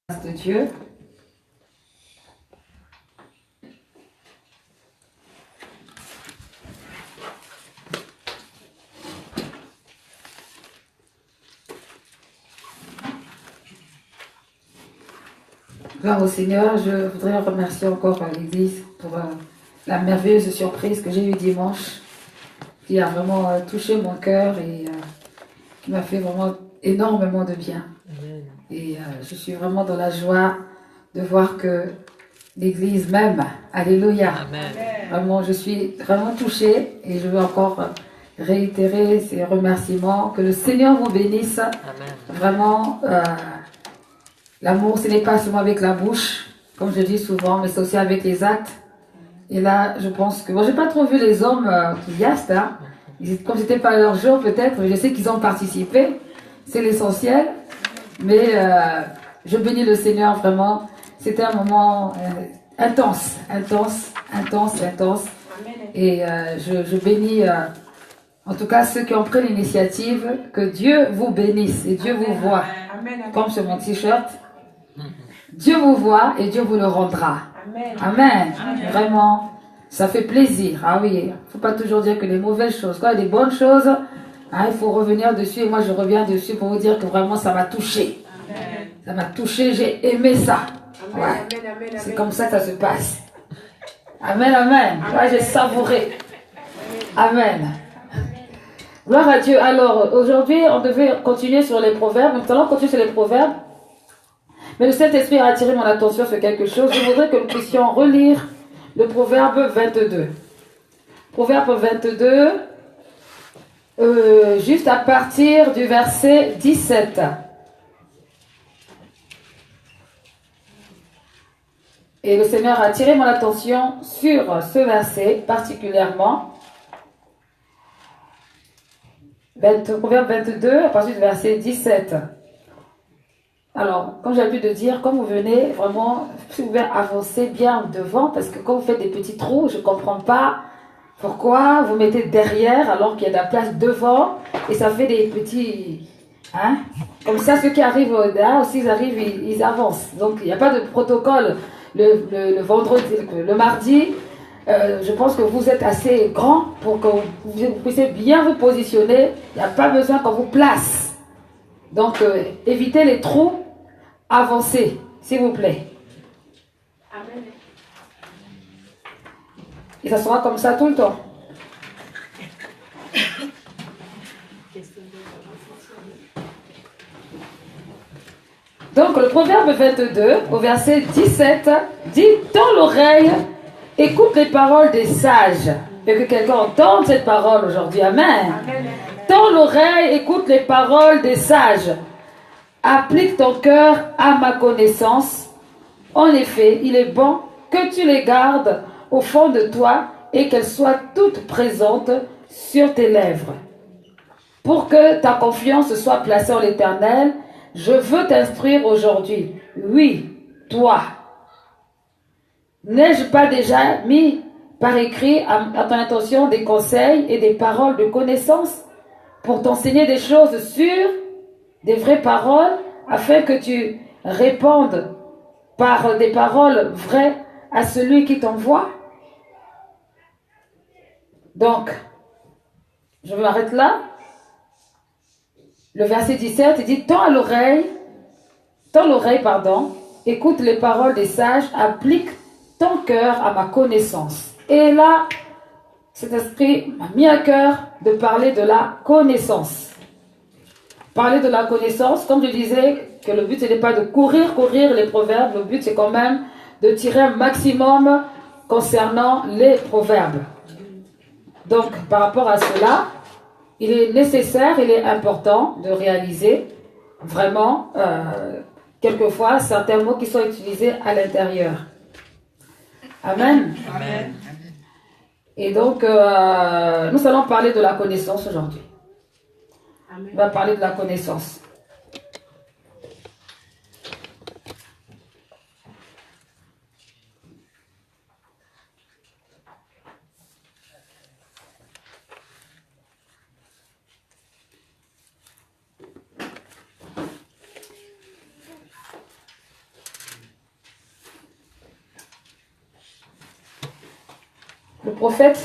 de Dieu. Gloire au Seigneur, je voudrais remercier encore l'Église pour la merveilleuse surprise que j'ai eue dimanche, qui a vraiment touché mon cœur et qui m'a fait vraiment énormément de bien. Amen. Et je suis vraiment dans la joie de voir que l'Église m'aime. Alléluia. Amen. Vraiment, je suis vraiment touchée et je veux encore réitérer ces remerciements. Que le Seigneur vous bénisse. Amen. Vraiment, l'amour, ce n'est pas seulement avec la bouche, comme je dis souvent, mais c'est aussi avec les actes. Et là, je pense que... Bon, j'ai pas trop vu les hommes enthousiastes, hein. Comme c'était pas leur jour, peut-être, mais je sais qu'ils ont participé. C'est l'essentiel. Mais je bénis le Seigneur, vraiment. C'était un moment intense. Et je bénis, en tout cas, ceux qui ont pris l'initiative, que Dieu vous bénisse et Dieu vous voit. Comme sur mon t-shirt. Dieu vous voit et Dieu vous le rendra. Amen. Vraiment, ça fait plaisir. Ah oui, il ne faut pas toujours dire que les mauvaises choses. Quand il y a des bonnes choses, hein, il faut revenir dessus. Et moi, je reviens dessus pour vous dire que vraiment, ça m'a touché. Ça m'a touché, j'ai aimé ça. Ouais. C'est comme ça que ça se passe. Amen, amen. Ouais, j'ai savouré. Amen. Gloire à Dieu. Alors, aujourd'hui, on devait continuer sur les proverbes. Nous allons continuer sur les proverbes. Mais le Saint-Esprit a attiré mon attention sur quelque chose. Je voudrais que nous puissions relire le proverbe 22. Proverbe 22, juste à partir du verset 17. Et le Seigneur a attiré mon attention sur ce verset particulièrement. Proverbe 22, à partir du verset 17. Alors, comme j'ai l'habitude de dire, quand vous venez, vraiment, si vous pouvez avancer bien devant, parce que quand vous faites des petits trous, je ne comprends pas pourquoi vous mettez derrière alors qu'il y a de la place devant, et ça fait des petits... Hein? Comme ça, ceux qui arrivent là aussi, ils arrivent, ils avancent. Donc, il n'y a pas de protocole le vendredi, le mardi. Je pense que vous êtes assez grand pour que vous puissiez bien vous positionner. Il n'y a pas besoin qu'on vous place. Donc, évitez les trous. Avancez, s'il vous plaît. Amen. Et ça sera comme ça tout le temps. Donc, le proverbe 22, au verset 17, dit « Tends l'oreille, écoute les paroles des sages. » Et que quelqu'un entende cette parole aujourd'hui. Amen. Amen. Tends l'oreille, écoute les paroles des sages. Applique ton cœur à ma connaissance. En effet, il est bon que tu les gardes au fond de toi et qu'elles soient toutes présentes sur tes lèvres. Pour que ta confiance soit placée en l'Éternel, je veux t'instruire aujourd'hui. Oui, toi. N'ai-je pas déjà mis par écrit à ton attention des conseils et des paroles de connaissance pour t'enseigner des choses sûres, des vraies paroles, afin que tu répondes par des paroles vraies à celui qui t'envoie? Donc, je m'arrête là. Le verset 17, il dit, tends l'oreille, écoute les paroles des sages, applique ton cœur à ma connaissance. Et là, cet esprit m'a mis à cœur de parler de la connaissance. Parler de la connaissance, comme je disais, que le but ce n'est pas de courir les proverbes, le but c'est quand même de tirer un maximum concernant les proverbes. Donc, par rapport à cela, il est nécessaire, il est important de réaliser vraiment, quelquefois, certains mots qui sont utilisés à l'intérieur. Amen. Amen. Et donc, nous allons parler de la connaissance aujourd'hui. On va parler de la connaissance. Le prophète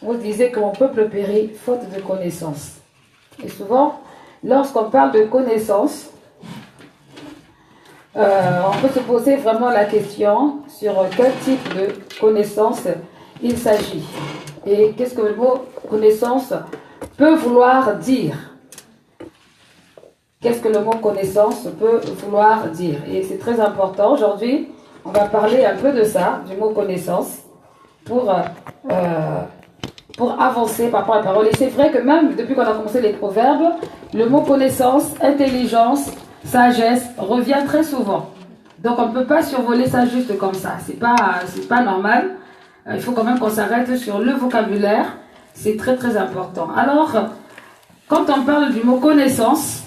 vous disait que mon peuple périt faute de connaissance. Et souvent, lorsqu'on parle de connaissance, on peut se poser vraiment la question sur quel type de connaissance il s'agit. Et qu'est-ce que le mot connaissance peut vouloir dire? Qu'est-ce que le mot connaissance peut vouloir dire? Et c'est très important. Aujourd'hui, on va parler un peu de ça, du mot connaissance, pour avancer par rapport à la parole. Et c'est vrai que même depuis qu'on a commencé les proverbes, le mot connaissance, intelligence, sagesse revient très souvent. Donc on ne peut pas survoler ça juste comme ça. C'est pas normal. Il faut quand même qu'on s'arrête sur le vocabulaire. C'est très très important. Alors, quand on parle du mot connaissance,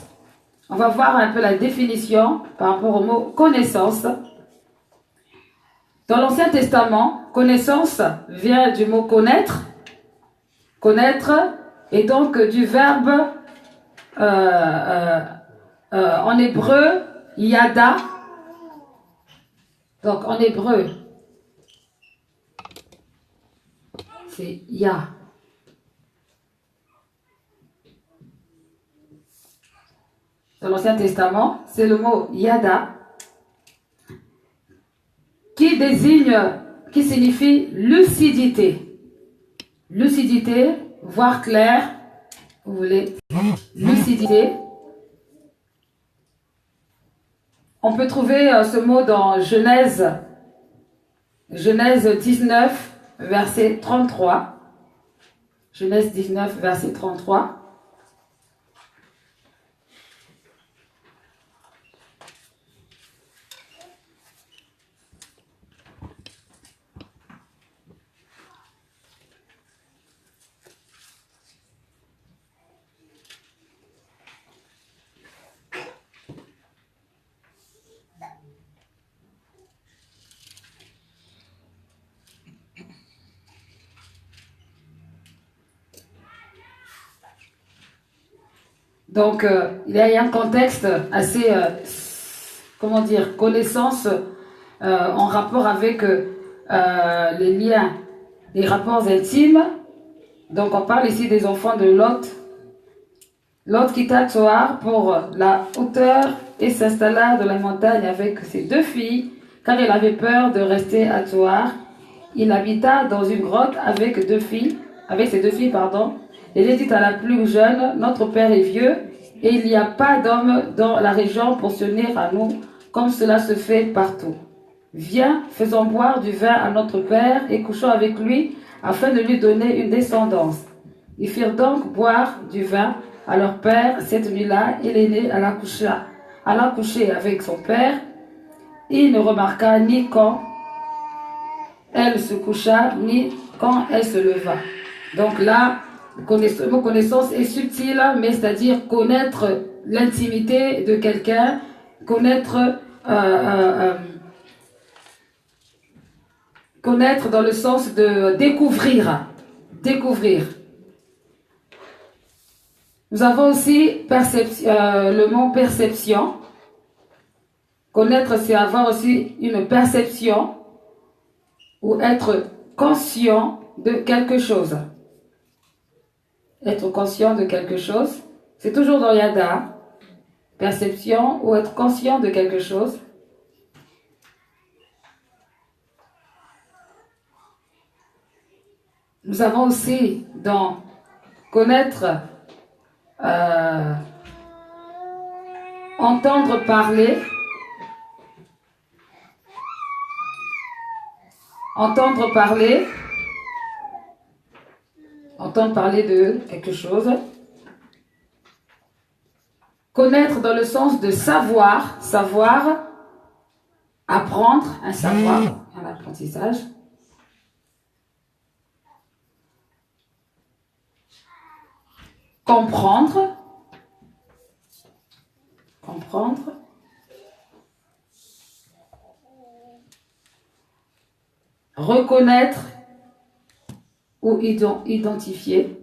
on va voir un peu la définition par rapport au mot connaissance. Dans l'Ancien Testament, connaissance vient du mot connaître. Connaître et donc du verbe en hébreu yada. Donc en hébreu c'est ya. Dans l'Ancien Testament, c'est le mot yada qui signifie lucidité. Lucidité, voir clair, vous voulez, lucidité. On peut trouver ce mot dans Genèse 19, verset 33. Genèse 19, verset 33. Donc, il y a un contexte assez, connaissance en rapport avec les liens, les rapports intimes. Donc, on parle ici des enfants de Lot. Lot quitta Tsoar pour la hauteur et s'installa dans la montagne avec ses 2 filles, car il avait peur de rester à Tsoar. Il habita dans une grotte avec ses 2 filles, Et il dit à la plus jeune, notre père est vieux, et il n'y a pas d'homme dans la région pour se unir à nous, comme cela se fait partout. Viens, faisons boire du vin à notre père et couchons avec lui, afin de lui donner une descendance. Ils firent donc boire du vin à leur père cette nuit-là, et l'aîné alla coucher avec son père. Il ne remarqua ni quand elle se coucha, ni quand elle se leva. Donc là, le mot connaissance est subtil, mais c'est-à-dire connaître l'intimité de quelqu'un, connaître dans le sens de découvrir. Découvrir. Nous avons aussi le mot perception. Connaître, c'est avoir aussi une perception ou être conscient de quelque chose. Être conscient de quelque chose, c'est toujours dans Yada. Perception ou être conscient de quelque chose. Nous avons aussi dans connaître, entendre parler. Entendre parler de quelque chose. Connaître dans le sens de savoir, apprendre, un savoir, un apprentissage. Comprendre. Reconnaître ou identifier.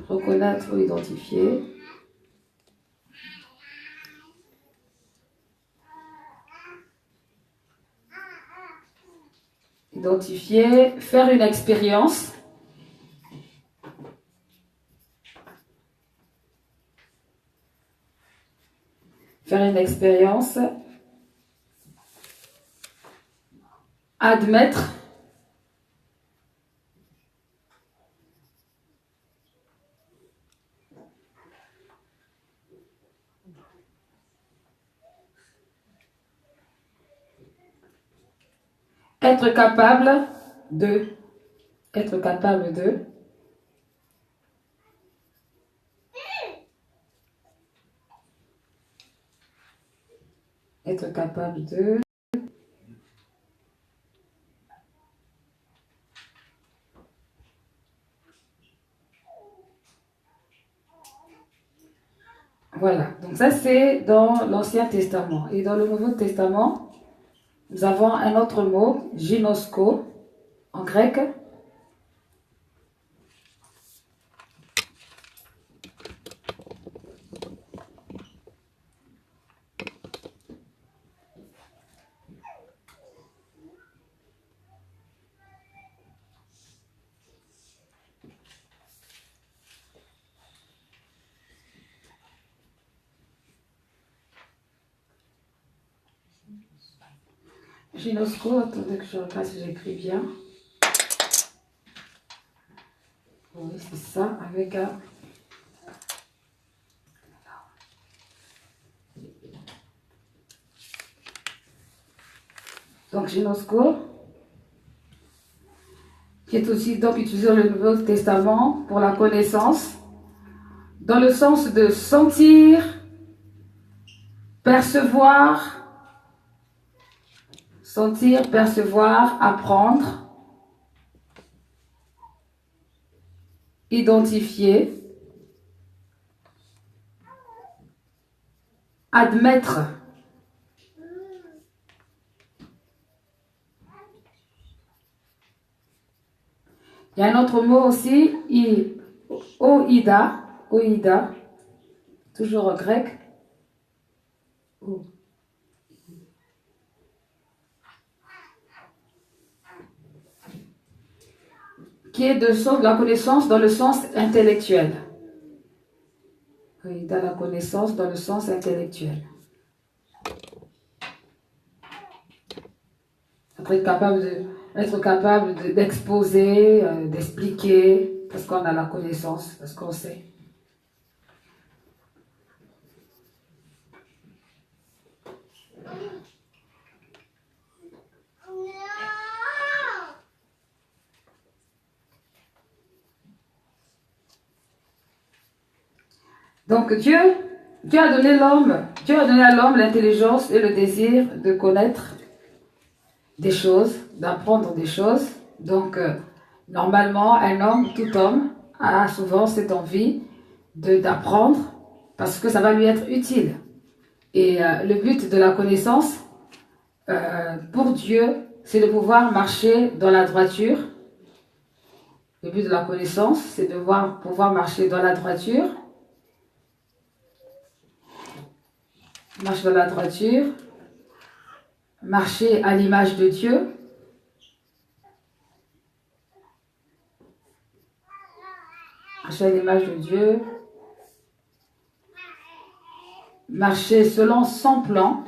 Reconnaître ou identifier. Identifier, faire une expérience. Faire une expérience. Admettre. Être capable de. Être capable de. Être capable de. Voilà, donc ça c'est dans l'Ancien Testament. Et dans le Nouveau Testament, nous avons un autre mot, gynosko, en grec. Gynosko, attendez que je regarde si j'écris bien. Oui, c'est ça, avec un... Donc, gynosko, qui est aussi donc utilisé dans le Nouveau Testament pour la connaissance, dans le sens de sentir, percevoir, apprendre, identifier, admettre. Il y a un autre mot aussi, oïda, toujours en grec. Qui est de la connaissance dans le sens intellectuel. Oïda, la connaissance dans le sens intellectuel. Être capable d'exposer, d'expliquer, parce qu'on a la connaissance, parce qu'on sait. Donc Dieu a donné à l'homme l'intelligence et le désir de connaître des choses, d'apprendre des choses. Donc normalement, tout homme a souvent cette envie d'apprendre parce que ça va lui être utile. Et le but de la connaissance, pour Dieu, c'est de pouvoir marcher dans la droiture. Le but de la connaissance, c'est de pouvoir marcher dans la droiture. Marcher dans la droiture. Marcher à l'image de Dieu. Marcher à l'image de Dieu. Marcher selon son plan.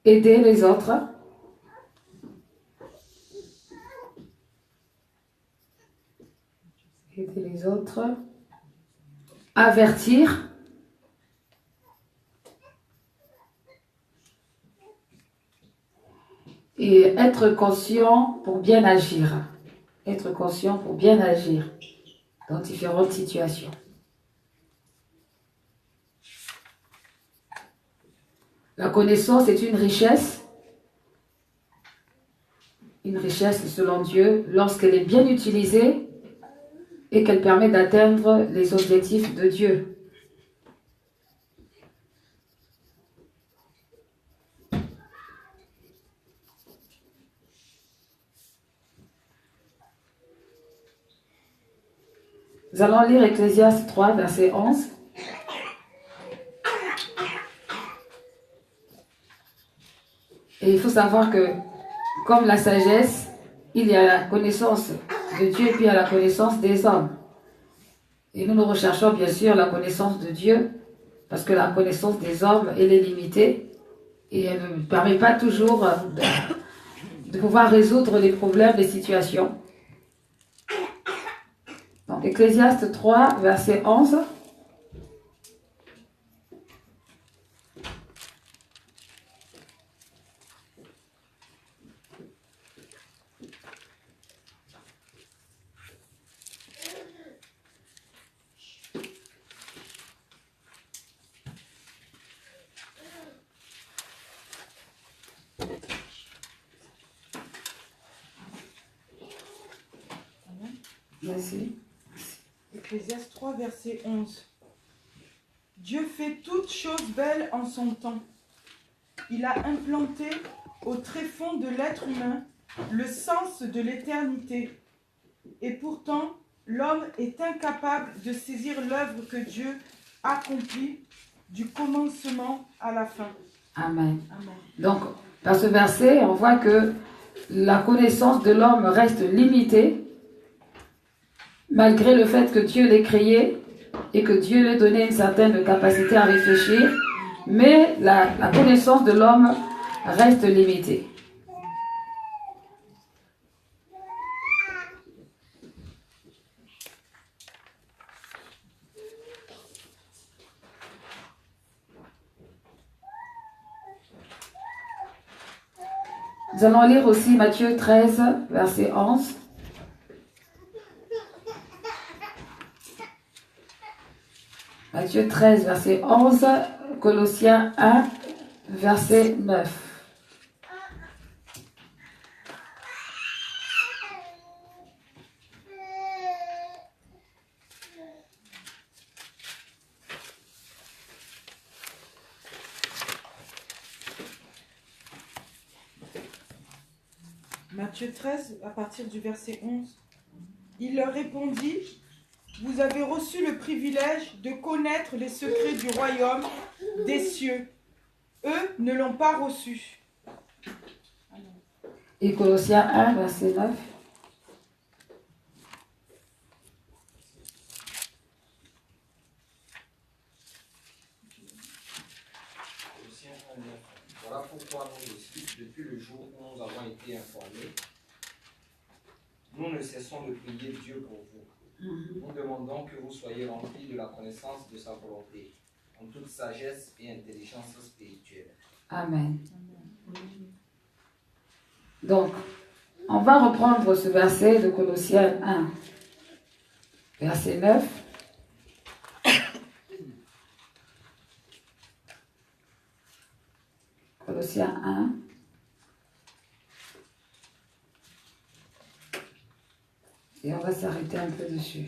Aider les autres. Aider les autres. Avertir. Et être conscient pour bien agir. Être conscient pour bien agir dans différentes situations. La connaissance est une richesse selon Dieu lorsqu'elle est bien utilisée et qu'elle permet d'atteindre les objectifs de Dieu. Nous allons lire Ecclésiaste 3, verset 11. Et il faut savoir que, comme la sagesse, il y a la connaissance de Dieu et puis il y a la connaissance des hommes. Et nous recherchons bien sûr la connaissance de Dieu, parce que la connaissance des hommes, elle est limitée et elle ne permet pas toujours de pouvoir résoudre les problèmes, les situations. Donc, Ecclésiaste 3, verset 11. Merci. Ecclésiaste 3, verset 11. Dieu fait toutes choses belles en son temps. Il a implanté au tréfonds de l'être humain le sens de l'éternité. Et pourtant, l'homme est incapable de saisir l'œuvre que Dieu accomplit du commencement à la fin. Amen. Amen. Donc, dans ce verset, on voit que la connaissance de l'homme reste limitée, malgré le fait que Dieu l'ait créé et que Dieu lui ait donné une certaine capacité à réfléchir, mais la connaissance de l'homme reste limitée. Nous allons lire aussi Matthieu 13, verset 11. Matthieu 13, verset 11, Colossiens 1, verset 9. Matthieu 13, à partir du verset 11. Il leur répondit: vous avez reçu le privilège de connaître les secrets du royaume des cieux. Eux ne l'ont pas reçu. Et Colossiens 1, verset 9. Voilà pourquoi nous aussi, depuis le jour où nous avons été informés, nous ne cessons de prier Dieu pour vous. Nous demandons que vous soyez remplis de la connaissance de sa volonté, en toute sagesse et intelligence spirituelle. Amen. Donc, on va reprendre ce verset de Colossiens 1, verset 9. Colossiens 1. Et on va s'arrêter un peu dessus.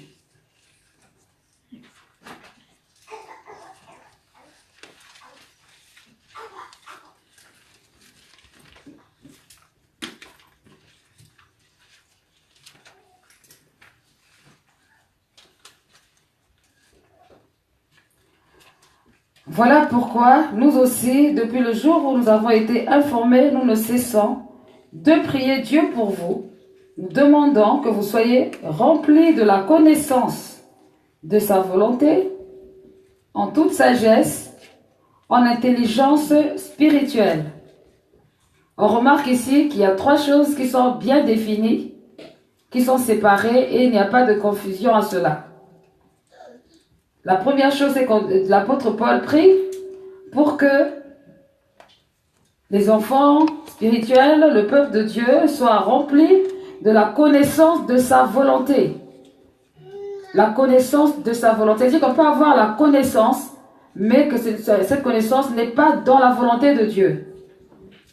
Voilà pourquoi nous aussi, depuis le jour où nous avons été informés, nous ne cessons de prier Dieu pour vous. Nous demandons que vous soyez remplis de la connaissance de sa volonté, en toute sagesse, en intelligence spirituelle. On remarque ici qu'il y a 3 choses qui sont bien définies, qui sont séparées et il n'y a pas de confusion à cela. La première chose, c'est que l'apôtre Paul prie pour que les enfants spirituels, le peuple de Dieu, soient remplis de la connaissance de sa volonté. La connaissance de sa volonté. C'est-à-dire qu'on peut avoir la connaissance, mais que cette connaissance n'est pas dans la volonté de Dieu.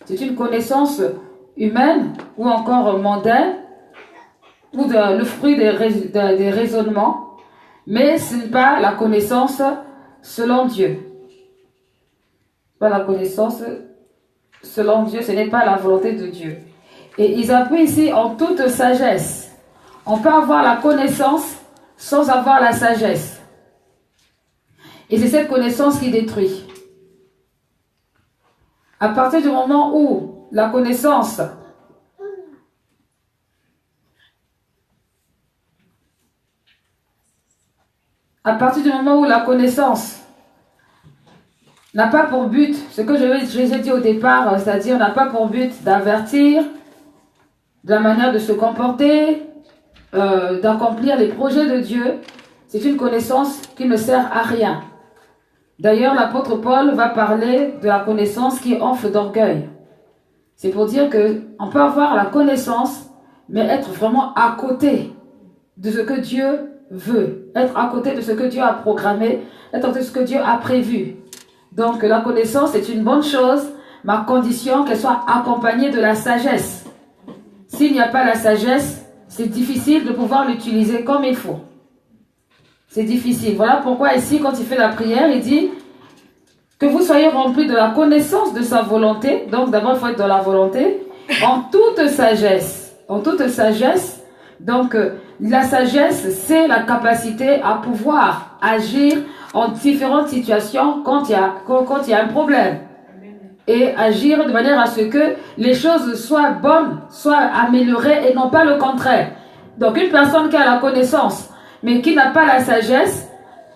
C'est une connaissance humaine ou encore mondaine, ou le fruit des raisonnements, mais ce n'est pas la connaissance selon Dieu. Pas la connaissance selon Dieu, ce n'est pas la volonté de Dieu. Et ils appuient ici en toute sagesse. On peut avoir la connaissance sans avoir la sagesse. Et c'est cette connaissance qui détruit. À partir du moment où la connaissance. À partir du moment où la connaissance n'a pas pour but, ce que je vous ai dit au départ, c'est-à-dire n'a pas pour but d'avertir de la manière de se comporter, d'accomplir les projets de Dieu, c'est une connaissance qui ne sert à rien. D'ailleurs, l'apôtre Paul va parler de la connaissance qui enfle d'orgueil. C'est pour dire qu'on peut avoir la connaissance, mais être vraiment à côté de ce que Dieu veut, être à côté de ce que Dieu a programmé, être à côté de ce que Dieu a prévu. Donc la connaissance est une bonne chose, mais à condition qu'elle soit accompagnée de la sagesse. S'il n'y a pas la sagesse, c'est difficile de pouvoir l'utiliser comme il faut. C'est difficile. Voilà pourquoi ici, quand il fait la prière, il dit que vous soyez remplis de la connaissance de sa volonté. Donc d'abord, il faut être dans la volonté, en toute sagesse. En toute sagesse. Donc la sagesse, c'est la capacité à pouvoir agir en différentes situations quand il y a un problème. Et agir de manière à ce que les choses soient bonnes, soient améliorées et non pas le contraire. Donc une personne qui a la connaissance, mais qui n'a pas la sagesse,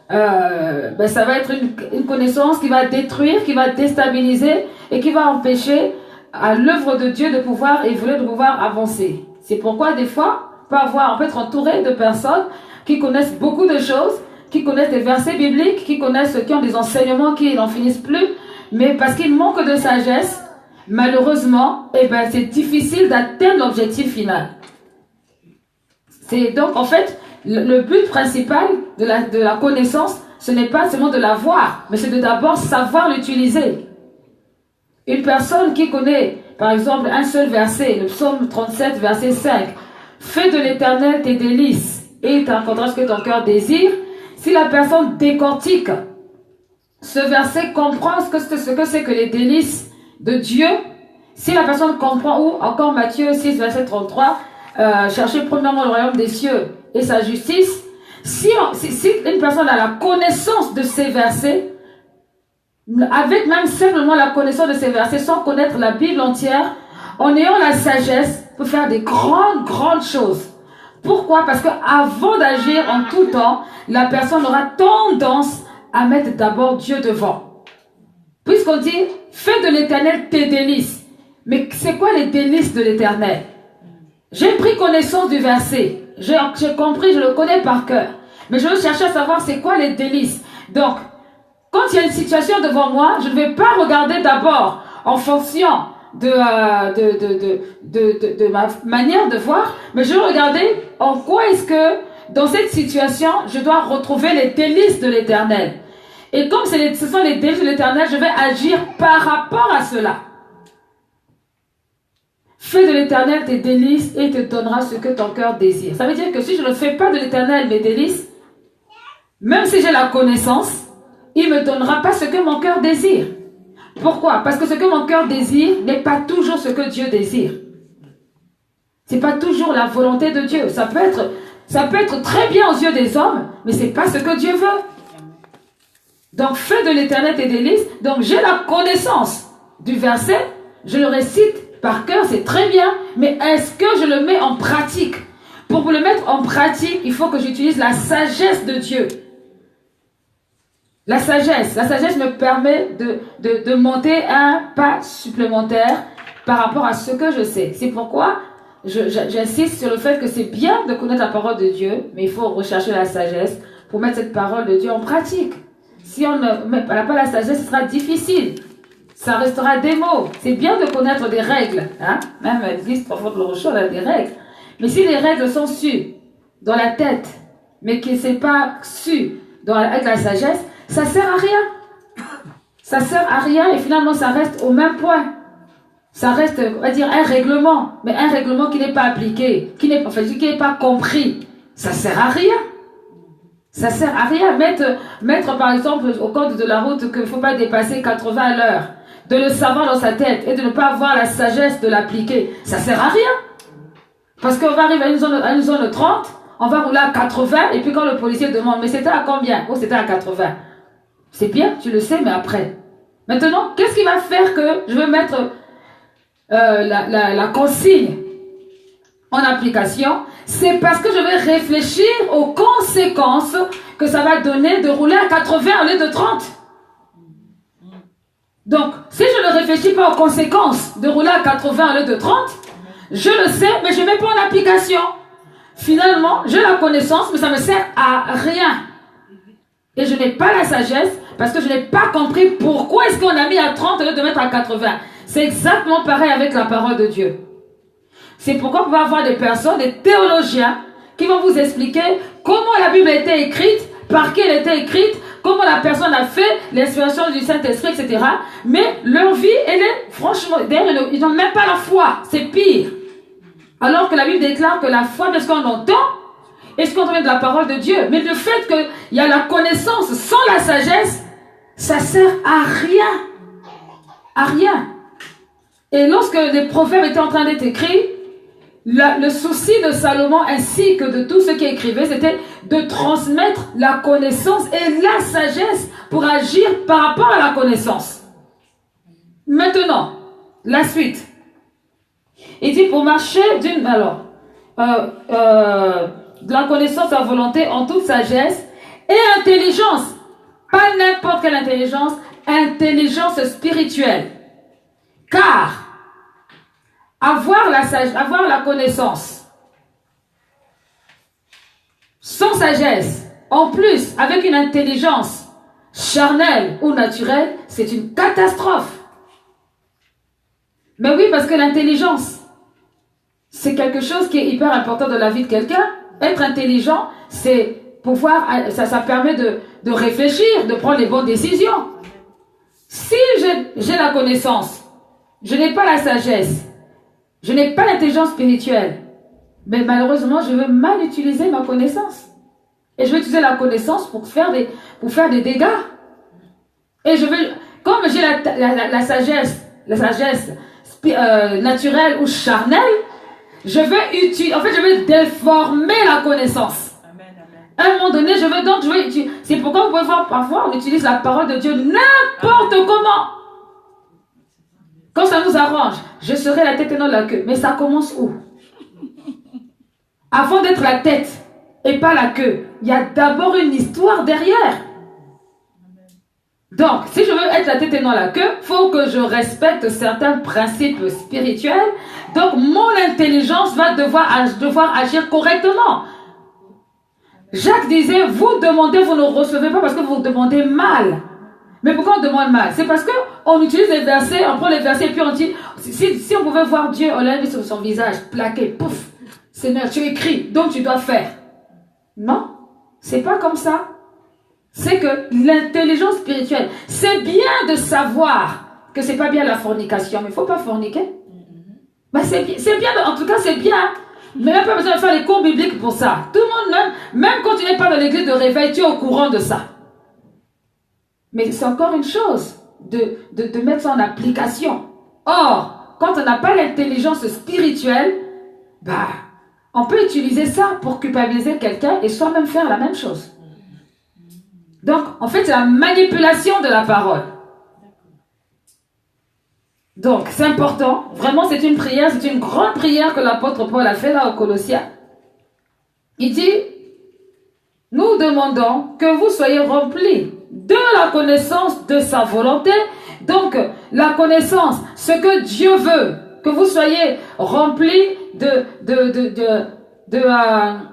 ça va être une connaissance qui va détruire, qui va déstabiliser et qui va empêcher à l'œuvre de Dieu de pouvoir évoluer, de pouvoir avancer. C'est pourquoi des fois, on peut être entouré de personnes qui connaissent beaucoup de choses, qui connaissent des versets bibliques, qui ont des enseignements qui n'en finissent plus, mais parce qu'ils manquent de sagesse, malheureusement, c'est difficile d'atteindre l'objectif final. C'est donc en fait le but principal de la connaissance, ce n'est pas seulement de la voir, mais c'est de d'abord savoir l'utiliser. Une personne qui connaît, par exemple, un seul verset, le psaume 37, verset 5, « Fais de l'Éternel tes délices et t'accorderas ce que ton cœur désire », si la personne décortique ce verset, comprend ce que c'est que les délices de Dieu, si la personne comprend, ou encore Matthieu 6, verset 33, cherchez premièrement le royaume des cieux et sa justice, si une personne a la connaissance de ces versets, avec même simplement la connaissance de ces versets, sans connaître la Bible entière, en ayant la sagesse, peut faire des grandes choses. Pourquoi? Parce que avant d'agir en tout temps, la personne aura tendance à mettre d'abord Dieu devant. Puisqu'on dit, fais de l'Éternel tes délices. Mais c'est quoi les délices de l'Éternel? J'ai pris connaissance du verset. J'ai compris, je le connais par cœur. Mais je veux chercher à savoir c'est quoi les délices. Donc, quand il y a une situation devant moi, je ne vais pas regarder d'abord en fonction de ma manière de voir, mais je vais regarder en quoi est-ce que dans cette situation, je dois retrouver les délices de l'Éternel. Et comme ce sont les délices de l'Éternel, je vais agir par rapport à cela. Fais de l'Éternel tes délices et il te donnera ce que ton cœur désire. Ça veut dire que si je ne fais pas de l'Éternel mes délices, même si j'ai la connaissance, il ne me donnera pas ce que mon cœur désire. Pourquoi? Parce que ce que mon cœur désire n'est pas toujours ce que Dieu désire. Ce n'est pas toujours la volonté de Dieu. Ça peut être très bien aux yeux des hommes, mais ce n'est pas ce que Dieu veut. Donc, fais de l'Éternel tes délices. Donc, j'ai la connaissance du verset, je le récite par cœur, c'est très bien, mais est-ce que je le mets en pratique? Pour le mettre en pratique, il faut que j'utilise la sagesse de Dieu. La sagesse me permet de monter un pas supplémentaire par rapport à ce que je sais. C'est pourquoi j'insiste sur le fait que c'est bien de connaître la parole de Dieu, mais il faut rechercher la sagesse pour mettre cette parole de Dieu en pratique. Si on n'a pas la sagesse, ce sera difficile. Ça restera des mots. C'est bien de connaître des règles. Hein? Même l'Église profonde de Rochon a des règles. Mais si les règles sont sues dans la tête, mais que ce n'est pas su avec la sagesse, ça sert à rien. Ça sert à rien et finalement ça reste au même point. Ça reste, on va dire, un règlement, mais un règlement qui n'est pas appliqué, qui n'est pas compris. Ça sert à rien. Ça sert à rien. Mettre par exemple au code de la route qu'il ne faut pas dépasser 80 à l'heure, de le savoir dans sa tête et de ne pas avoir la sagesse de l'appliquer, ça sert à rien. Parce qu'on va arriver à une zone 30, on va rouler à 80 et puis quand le policier demande, mais c'était à combien? Oh, c'était à 80. C'est bien, tu le sais, mais après. Maintenant, qu'est-ce qui va faire que je vais mettre la consigne en application, c'est parce que je vais réfléchir aux conséquences que ça va donner de rouler à 80 au lieu de 30. Donc, si je ne réfléchis pas aux conséquences de rouler à 80 au lieu de 30, je le sais, mais je ne mets pas en application. Finalement, j'ai la connaissance, mais ça ne me sert à rien. Et je n'ai pas la sagesse, parce que je n'ai pas compris pourquoi est-ce qu'on a mis à 30 au lieu de mettre à 80. C'est exactement pareil avec la parole de Dieu. C'est pourquoi vous pouvez avoir des personnes, des théologiens, qui vont vous expliquer comment la Bible a été écrite, par qui elle a été écrite, comment la personne a fait, l'inspiration du Saint-Esprit, etc. Mais leur vie, elle est, franchement, d'ailleurs, ils n'ont même pas la foi. C'est pire. Alors que la Bible déclare que la foi, c'est ce qu'on entend, et ce qu'on entend de la parole de Dieu. Mais le fait qu'il y a la connaissance sans la sagesse, ça sert à rien. À rien. Et lorsque les proverbes étaient en train d'être écrits, le souci de Salomon ainsi que de tous ceux qui écrivaient, c'était de transmettre la connaissance et la sagesse pour agir par rapport à la connaissance. Maintenant, la suite. Il dit pour marcher de la connaissance à volonté en toute sagesse et intelligence. Pas n'importe quelle intelligence, intelligence spirituelle. Car avoir la connaissance sans sagesse, en plus avec une intelligence charnelle ou naturelle, c'est une catastrophe. Mais oui, parce que l'intelligence, c'est quelque chose qui est hyper important dans la vie de quelqu'un. Être intelligent, c'est pouvoir, ça permet de réfléchir, de prendre les bonnes décisions. Si j'ai la connaissance, je n'ai pas la sagesse, je n'ai pas l'intelligence spirituelle, mais malheureusement, je veux mal utiliser ma connaissance. Et je vais utiliser la connaissance pour faire des dégâts. Et je veux, comme j'ai la sagesse naturelle ou charnelle, je vais déformer la connaissance. Amen, amen. À un moment donné, c'est pourquoi vous pouvez voir parfois, on utilise la parole de Dieu n'importe comment. Quand ça nous arrange, je serai la tête et non la queue. Mais ça commence où? Avant d'être la tête et pas la queue, il y a d'abord une histoire derrière. Donc, si je veux être la tête et non la queue, il faut que je respecte certains principes spirituels. Donc, mon intelligence va devoir agir correctement. Jacques disait, vous demandez, vous ne recevez pas parce que vous demandez mal. Mais pourquoi on demande mal? C'est parce qu'on utilise les versets, on prend les versets et puis on dit, si on pouvait voir Dieu, on l'a mis sur son visage, plaqué, pouf, Seigneur, tu écris, donc tu dois faire. Non, c'est pas comme ça. C'est que l'intelligence spirituelle, c'est bien de savoir que c'est pas bien la fornication, mais il faut pas forniquer. Ben c'est bien, en tout cas c'est bien. Mais il n'y a pas besoin de faire les cours bibliques pour ça. Tout le monde, même quand tu n'es pas dans l'église de réveil, tu es au courant de ça. Mais c'est encore une chose de mettre ça en application. Or, quand on n'a pas l'intelligence spirituelle, bah, on peut utiliser ça pour culpabiliser quelqu'un et soi-même faire la même chose. Donc, en fait, c'est la manipulation de la parole. Donc, c'est important. Vraiment, c'est une prière, c'est une grande prière que l'apôtre Paul a fait là aux Colossiens. Il dit, nous demandons que vous soyez remplis de la connaissance de sa volonté. Donc, la connaissance, ce que Dieu veut, que vous soyez remplis de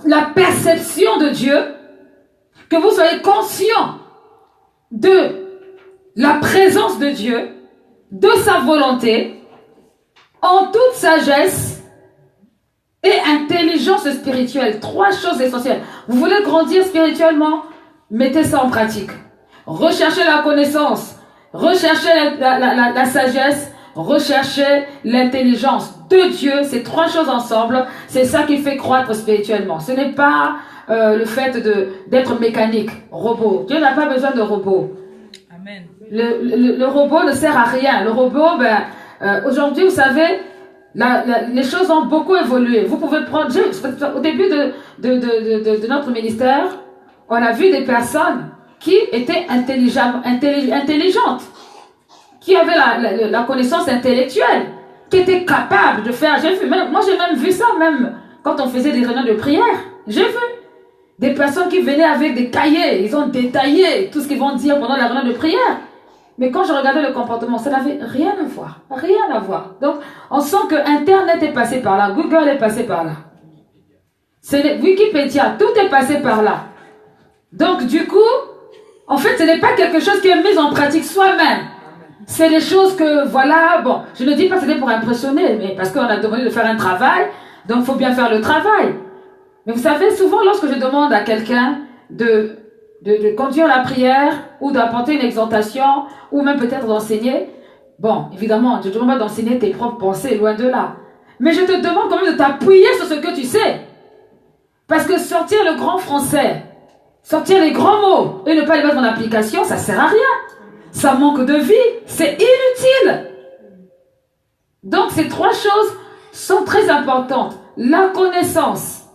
la perception de Dieu, que vous soyez conscients de la présence de Dieu, de sa volonté, en toute sagesse et intelligence spirituelle. 3 choses essentielles. Vous voulez grandir spirituellement? Mettez ça en pratique. Recherchez la connaissance, recherchez la sagesse, recherchez l'intelligence de Dieu. Ces 3 choses ensemble, c'est ça qui fait croître spirituellement. Ce n'est pas le fait d'être mécanique, robot. Dieu n'a pas besoin de robot. Amen. Le robot ne sert à rien. Le robot, aujourd'hui, vous savez, les choses ont beaucoup évolué. Vous pouvez prendre... Au début de notre ministère, on a vu des personnes qui étaient intelligentes, qui avaient la connaissance intellectuelle. qui étaient capables de faire. Moi, j'ai même vu ça, même quand on faisait des réunions de prière. J'ai vu des personnes qui venaient avec des cahiers, ils ont détaillé tout ce qu'ils vont dire pendant la réunion de prière. Mais quand je regardais le comportement, ça n'avait rien à voir. Rien à voir. Donc, on sent que Internet est passé par là, Google est passé par là. C'est Wikipédia, tout est passé par là. Donc, du coup, en fait, ce n'est pas quelque chose qui est mis en pratique soi-même. C'est des choses que, voilà, bon, je ne dis pas que c'était pour impressionner, mais parce qu'on a demandé de faire un travail, donc il faut bien faire le travail. Mais vous savez, souvent, lorsque je demande à quelqu'un de conduire la prière, ou d'apporter une exhortation, ou même peut-être d'enseigner, bon, évidemment, je ne te demande pas d'enseigner tes propres pensées, loin de là. Mais je te demande quand même de t'appuyer sur ce que tu sais. Parce que sortir le grand français, sortir les grands mots, et ne pas les mettre en application, ça ne sert à rien. Ça manque de vie, c'est inutile. Donc ces trois choses sont très importantes. La connaissance,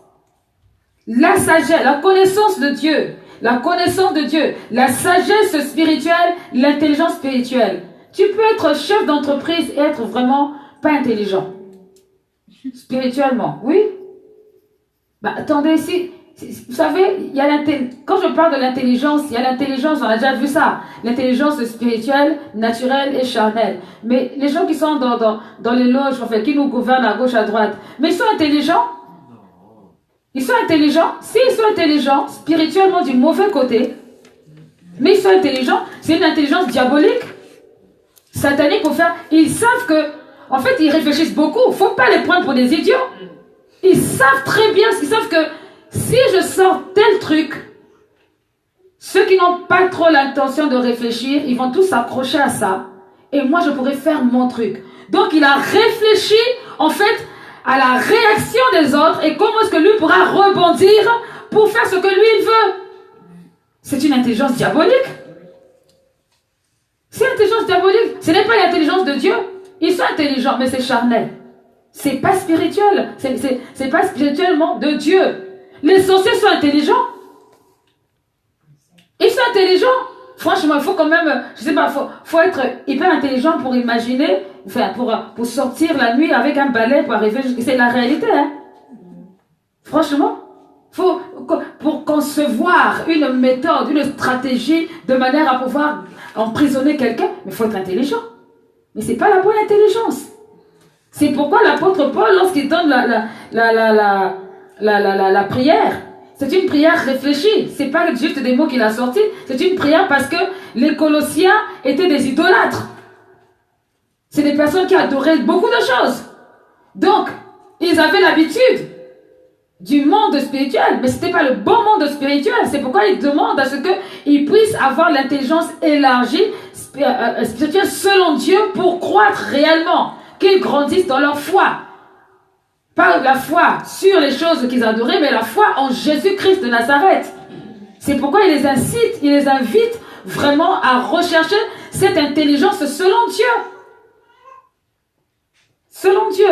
la sagesse, la connaissance de Dieu, la connaissance de Dieu, la sagesse spirituelle, l'intelligence spirituelle. Tu peux être chef d'entreprise et être vraiment pas intelligent. Spirituellement, oui. Bah, attendez, vous savez, quand je parle de l'intelligence, il y a l'intelligence, on a déjà vu ça, l'intelligence spirituelle, naturelle et charnelle. Mais les gens qui sont dans les loges, enfin, qui nous gouvernent à gauche, à droite, mais ils sont intelligents. Ils sont intelligents. S'ils sont intelligents, spirituellement du mauvais côté, mais ils sont intelligents, c'est une intelligence diabolique, satanique pour faire. Ils savent que, en fait, ils réfléchissent beaucoup. Il ne faut pas les prendre pour des idiots. Ils savent très bien, ils savent que si je sors tel truc, ceux qui n'ont pas trop l'intention de réfléchir, ils vont tous s'accrocher à ça. Et moi, je pourrais faire mon truc. Donc, il a réfléchi, en fait, à la réaction des autres et comment est-ce que lui pourra rebondir pour faire ce que lui, il veut. C'est une intelligence diabolique. C'est une intelligence diabolique. Ce n'est pas l'intelligence de Dieu. Ils sont intelligents, mais c'est charnel. C'est pas spirituel. C'est pas spirituellement de Dieu. Les sorciers sont intelligents. Ils sont intelligents. Franchement, il faut quand même, je sais pas, faut être hyper intelligent pour imaginer, enfin, pour sortir la nuit avec un balai pour arriver jusqu'à... C'est la réalité, hein. Franchement, pour concevoir une méthode, une stratégie de manière à pouvoir emprisonner quelqu'un, mais il faut être intelligent. Mais c'est pas la bonne intelligence. C'est pourquoi l'apôtre Paul, lorsqu'il donne la prière, c'est une prière réfléchie. C'est pas juste des mots qu'il a sortis. C'est une prière parce que les Colossiens étaient des idolâtres. C'est des personnes qui adoraient beaucoup de choses. Donc, ils avaient l'habitude du monde spirituel, mais ce n'était pas le bon monde spirituel. C'est pourquoi ils demandent à ce qu'ils puissent avoir l'intelligence élargie spirituelle selon Dieu pour croître réellement, qu'ils grandissent dans leur foi. Pas la foi sur les choses qu'ils adoraient, mais la foi en Jésus-Christ de Nazareth. C'est pourquoi il les incite, il les invite vraiment à rechercher cette intelligence selon Dieu. Selon Dieu.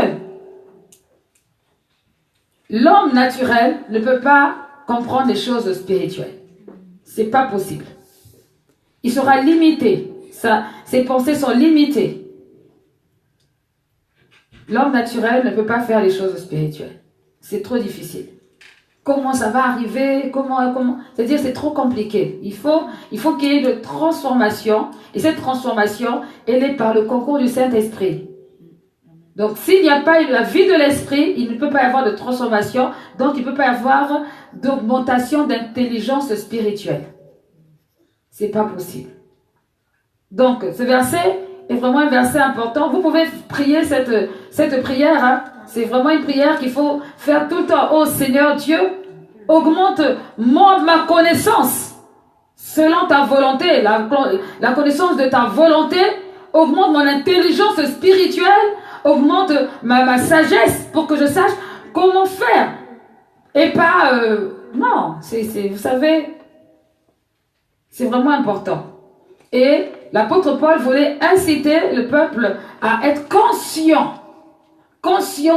L'homme naturel ne peut pas comprendre les choses spirituelles. C'est pas possible. Il sera limité. Ses pensées sont limitées. L'homme naturel ne peut pas faire les choses spirituelles. C'est trop difficile. Comment ça va arriver? Comment? C'est-à-dire, c'est trop compliqué. Il faut qu'il y ait de transformation. Et cette transformation, elle est par le concours du Saint-Esprit. Donc, s'il n'y a pas la vie de l'esprit, il ne peut pas y avoir de transformation. Donc, il ne peut pas y avoir d'augmentation d'intelligence spirituelle. C'est pas possible. Donc, ce verset est vraiment un verset important. Vous pouvez prier cette prière. Hein. C'est vraiment une prière qu'il faut faire tout le temps. Oh Seigneur Dieu, augmente ma connaissance selon ta volonté. La connaissance de ta volonté augmente mon intelligence spirituelle, augmente ma sagesse pour que je sache comment faire. Et pas... non, vous savez, c'est vraiment important. Et l'apôtre Paul voulait inciter le peuple à être conscient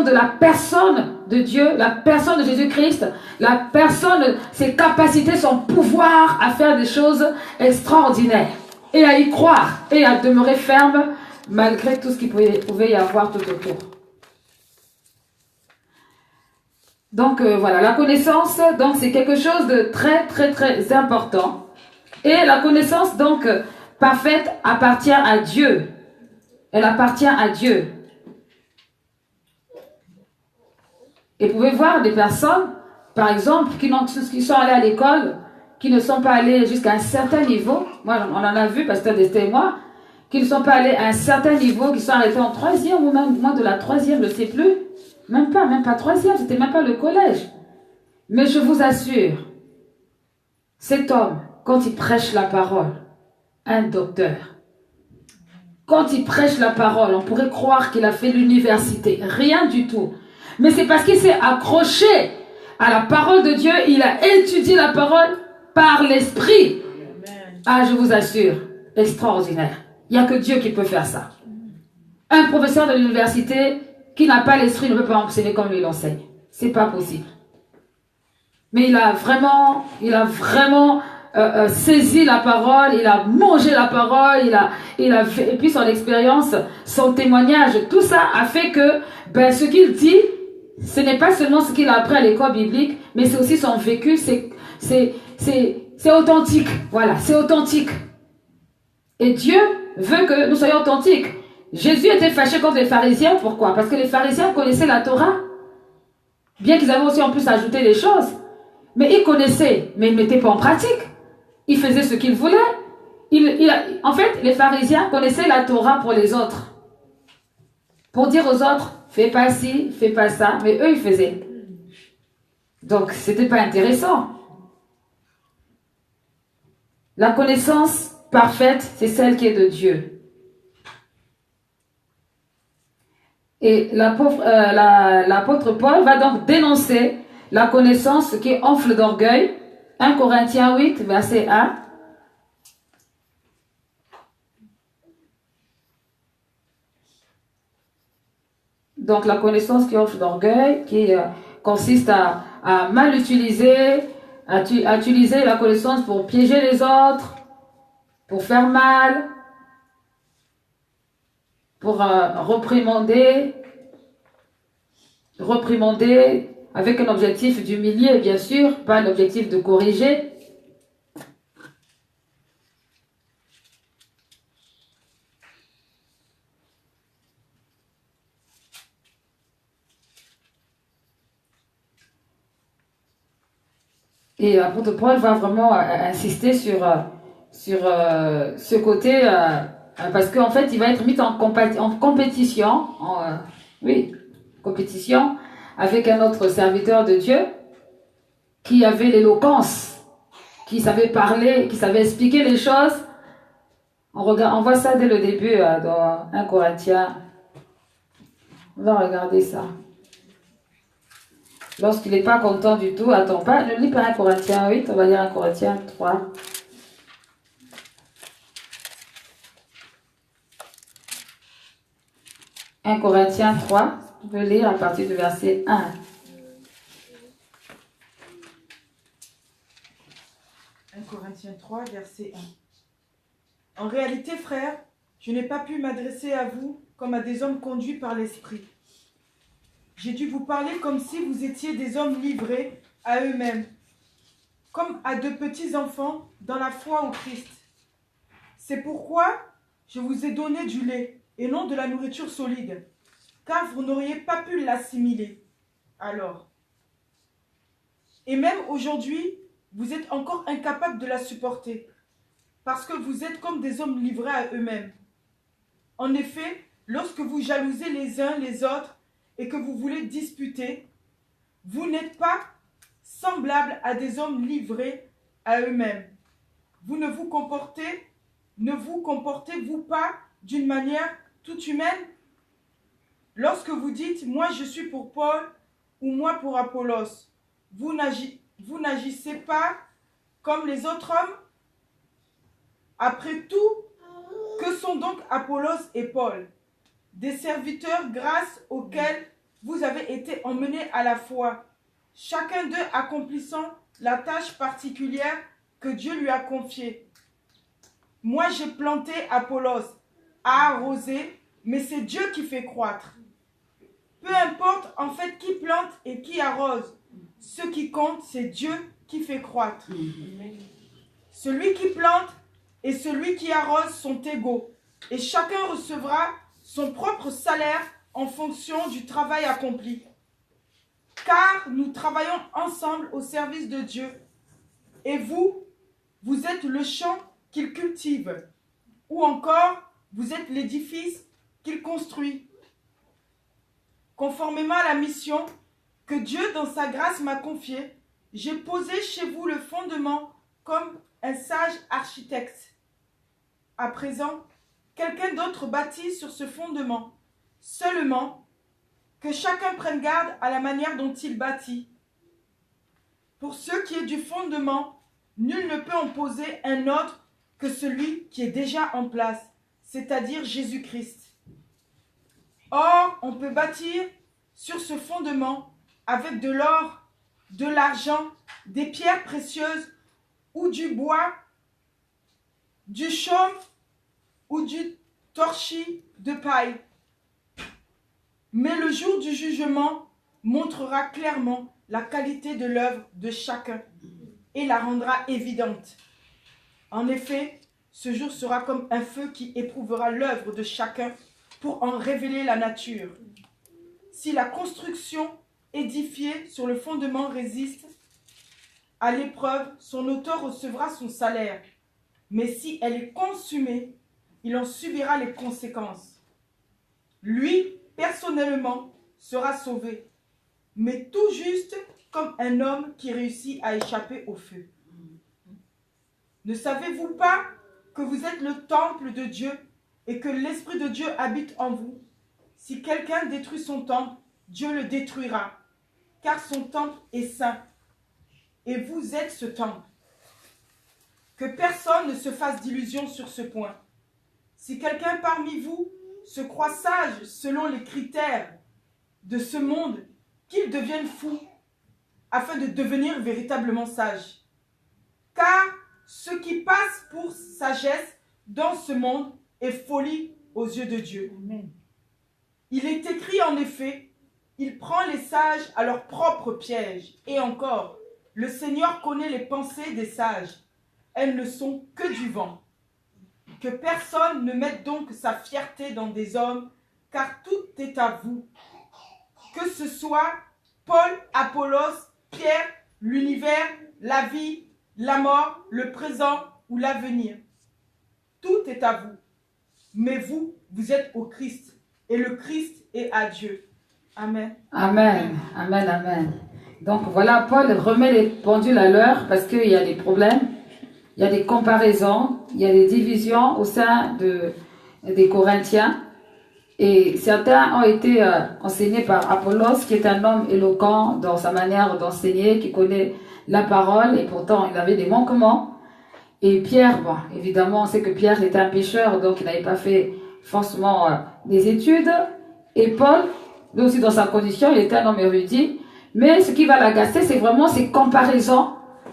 de la personne de Dieu, la personne de Jésus-Christ, la personne, ses capacités, son pouvoir à faire des choses extraordinaires. Et à y croire et à demeurer ferme malgré tout ce qu'il pouvait y avoir tout autour. Donc voilà, la connaissance, donc c'est quelque chose de très très très important. Et la connaissance donc parfaite appartient à Dieu. Elle appartient à Dieu. Et vous pouvez voir des personnes, par exemple, qui sont allées à l'école, qui ne sont pas allées jusqu'à un certain niveau. Moi, on en a vu, pasteur Destin et moi, qui ne sont pas allés à un certain niveau, qui sont arrêtés en troisième ou même moins de la troisième, je ne sais plus. Même pas troisième, c'était même pas le collège. Mais je vous assure, cet homme, quand il prêche la parole, un docteur, quand il prêche la parole, on pourrait croire qu'il a fait l'université. Rien du tout. Mais c'est parce qu'il s'est accroché à la parole de Dieu, il a étudié la parole par l'esprit. Ah, je vous assure, extraordinaire. Il n'y a que Dieu qui peut faire ça. Un professeur de l'université qui n'a pas l'esprit ne peut pas enseigner comme lui l'enseigne. C'est pas possible. Mais il a vraiment saisi la parole, il a mangé la parole, et puis son expérience, son témoignage, tout ça a fait que ce qu'il dit, ce n'est pas seulement ce qu'il a appris à l'école biblique, mais c'est aussi son vécu, c'est authentique. Voilà, c'est authentique. Et Dieu veut que nous soyons authentiques. Jésus était fâché contre les pharisiens, pourquoi? Parce que les pharisiens connaissaient la Torah, bien qu'ils avaient aussi en plus ajouté des choses. Mais ils connaissaient, mais ils ne mettaient pas en pratique. Ils faisaient ce qu'ils voulaient. En fait, les pharisiens connaissaient la Torah pour les autres. Pour dire aux autres, fais pas ci, fais pas ça. Mais eux, ils faisaient. Donc, ce n'était pas intéressant. La connaissance parfaite, c'est celle qui est de Dieu. Et l'apôtre Paul va donc dénoncer la connaissance qui enfle d'orgueil. 1 Corinthiens 8, verset 1. Donc la connaissance qui enfle d'orgueil, qui consiste à mal utiliser, à utiliser la connaissance pour piéger les autres, pour faire mal, pour reprimander avec un objectif d'humilier, bien sûr, pas un objectif de corriger. Et l'apôtre Paul va vraiment insister sur ce côté, parce qu'en fait, il va être mis en compétition, compétition avec un autre serviteur de Dieu qui avait l'éloquence, qui savait parler, qui savait expliquer les choses. On voit ça dès le début dans 1 Corinthiens. On va regarder ça. Lorsqu'il n'est pas content du tout, attends pas, ne lis pas 1 Corinthiens 8, on va lire 1 Corinthiens 3. « 1 Corinthiens 3, tu peux lire à partir du verset 1. « 1 Corinthiens 3, verset 1. En réalité, frères, je n'ai pas pu m'adresser à vous comme à des hommes conduits par l'esprit. J'ai dû vous parler comme si vous étiez des hommes livrés à eux-mêmes, comme à de petits enfants dans la foi au Christ. C'est pourquoi je vous ai donné du lait et non de la nourriture solide, car vous n'auriez pas pu l'assimiler. Alors, et même aujourd'hui, vous êtes encore incapables de la supporter, parce que vous êtes comme des hommes livrés à eux-mêmes. En effet, lorsque vous jalousez les uns les autres et que vous voulez disputer, vous n'êtes pas semblables à des hommes livrés à eux-mêmes. Vous ne vous comportez-vous pas d'une manière toute humaine? Lorsque vous dites « moi je suis pour Paul » ou « moi pour Apollos », vous n'agissez pas comme les autres hommes? Après tout, que sont donc Apollos et Paul? Des serviteurs grâce auxquels vous avez été emmenés à la foi, chacun d'eux accomplissant la tâche particulière que Dieu lui a confiée. Moi j'ai planté Apollos, à arroser, mais c'est Dieu qui fait croître. Peu importe en fait qui plante et qui arrose, ce qui compte, c'est Dieu qui fait croître. Celui qui plante et celui qui arrose sont égaux, et chacun recevra son propre salaire en fonction du travail accompli. Car nous travaillons ensemble au service de Dieu, et vous, vous êtes le champ qu'il cultive, ou encore vous êtes l'édifice qu'il construit. Conformément à la mission que Dieu dans sa grâce m'a confiée, j'ai posé chez vous le fondement comme un sage architecte. À présent, quelqu'un d'autre bâtit sur ce fondement, seulement que chacun prenne garde à la manière dont il bâtit. Pour ce qui est du fondement, nul ne peut en poser un autre que celui qui est déjà en place, c'est-à-dire Jésus-Christ. Or, on peut bâtir sur ce fondement avec de l'or, de l'argent, des pierres précieuses ou du bois, du chaume ou du torchis de paille. Mais le jour du jugement montrera clairement la qualité de l'œuvre de chacun et la rendra évidente. En effet, ce jour sera comme un feu qui éprouvera l'œuvre de chacun pour en révéler la nature. Si la construction édifiée sur le fondement résiste à l'épreuve, son auteur recevra son salaire. Mais si elle est consumée, il en subira les conséquences. Lui, personnellement, sera sauvé, mais tout juste comme un homme qui réussit à échapper au feu. Ne savez-vous pas que vous êtes le temple de Dieu et que l'Esprit de Dieu habite en vous? Si quelqu'un détruit son temple, Dieu le détruira, car son temple est saint, et vous êtes ce temple. Que personne ne se fasse d'illusions sur ce point. Si quelqu'un parmi vous se croit sage selon les critères de ce monde, qu'il devienne fou, afin de devenir véritablement sage. Car ce qui passe pour sagesse dans ce monde est folie aux yeux de Dieu. Amen. Il est écrit en effet, il prend les sages à leur propre piège. Et encore, le Seigneur connaît les pensées des sages. Elles ne sont que du vent. Que personne ne mette donc sa fierté dans des hommes, car tout est à vous. Que ce soit Paul, Apollos, Pierre, l'univers, la vie, la mort, le présent ou l'avenir. Tout est à vous. Mais vous, vous êtes au Christ, et le Christ est à Dieu. Amen. Amen, amen, amen. Donc voilà, Paul remet les pendules à l'heure parce qu'il y a des problèmes, il y a des comparaisons, il y a des divisions au sein des Corinthiens. Et certains ont été enseignés par Apollos, qui est un homme éloquent dans sa manière d'enseigner, qui connaît la parole, et pourtant il avait des manquements. Et Pierre, bon, évidemment, on sait que Pierre était un pécheur, donc il n'avait pas fait forcément des études. Et Paul, lui aussi dans sa condition, il était un homme érudit. Mais ce qui va l'agacer, c'est vraiment ces comparaisons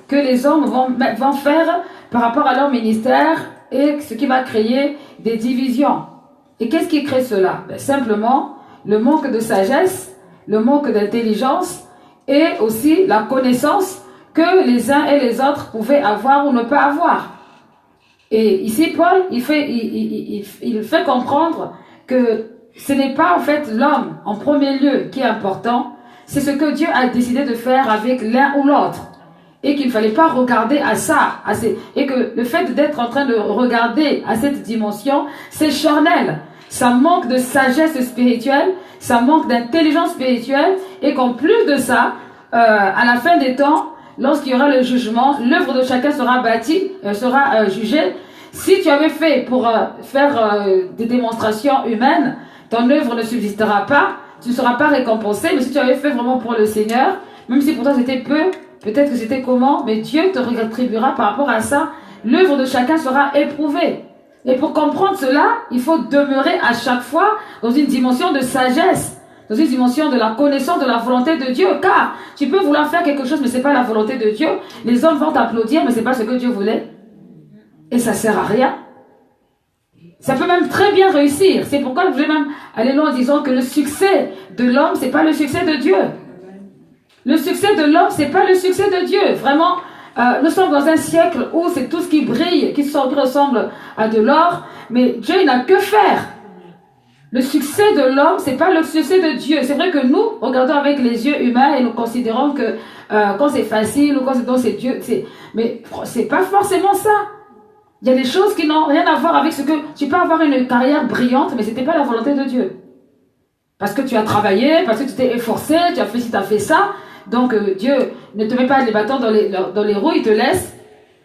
que les hommes vont faire par rapport à leur ministère, et ce qui va créer des divisions. Et qu'est-ce qui crée cela? Ben, simplement, le manque de sagesse, le manque d'intelligence et aussi la connaissance que les uns et les autres pouvaient avoir ou ne pas avoir. Et ici, Paul, il fait comprendre que ce n'est pas en fait l'homme en premier lieu qui est important, c'est ce que Dieu a décidé de faire avec l'un ou l'autre. Et qu'il ne fallait pas regarder à ça. Et que le fait d'être en train de regarder à cette dimension, c'est charnel. Ça manque de sagesse spirituelle, ça manque d'intelligence spirituelle. Et qu'en plus de ça, à la fin des temps, lorsqu'il y aura le jugement, l'œuvre de chacun sera bâtie, sera jugée. Si tu avais fait pour faire des démonstrations humaines, ton œuvre ne subsistera pas, tu ne seras pas récompensé. Mais si tu avais fait vraiment pour le Seigneur, même si pour toi c'était peu, peut-être que c'était comment, mais Dieu te rétribuera par rapport à ça. L'œuvre de chacun sera éprouvée. Et pour comprendre cela, il faut demeurer à chaque fois dans une dimension de sagesse, dans une dimension de la connaissance de la volonté de Dieu. Car tu peux vouloir faire quelque chose, mais ce n'est pas la volonté de Dieu. Les hommes vont t'applaudir, mais ce n'est pas ce que Dieu voulait. Et ça ne sert à rien. Ça peut même très bien réussir. C'est pourquoi je voulais même aller loin en disant que le succès de l'homme, c'est pas le succès de Dieu. Le succès de l'homme, c'est pas le succès de Dieu. Vraiment, nous sommes dans un siècle où c'est tout ce qui brille, qui ressemble à de l'or, mais Dieu il n'a que faire. Le succès de l'homme, c'est pas le succès de Dieu. C'est vrai que nous, regardons avec les yeux humains et nous considérons que quand c'est facile ou quand c'est Dieu, mais c'est pas forcément ça. Il y a des choses qui n'ont rien à voir avec ce que... Tu peux avoir une carrière brillante, mais c'était pas la volonté de Dieu. Parce que tu as travaillé, parce que tu t'es efforcé, tu as fait ci, tu as fait ça. Donc Dieu ne te met pas les bâtons dans les roues, il te laisse.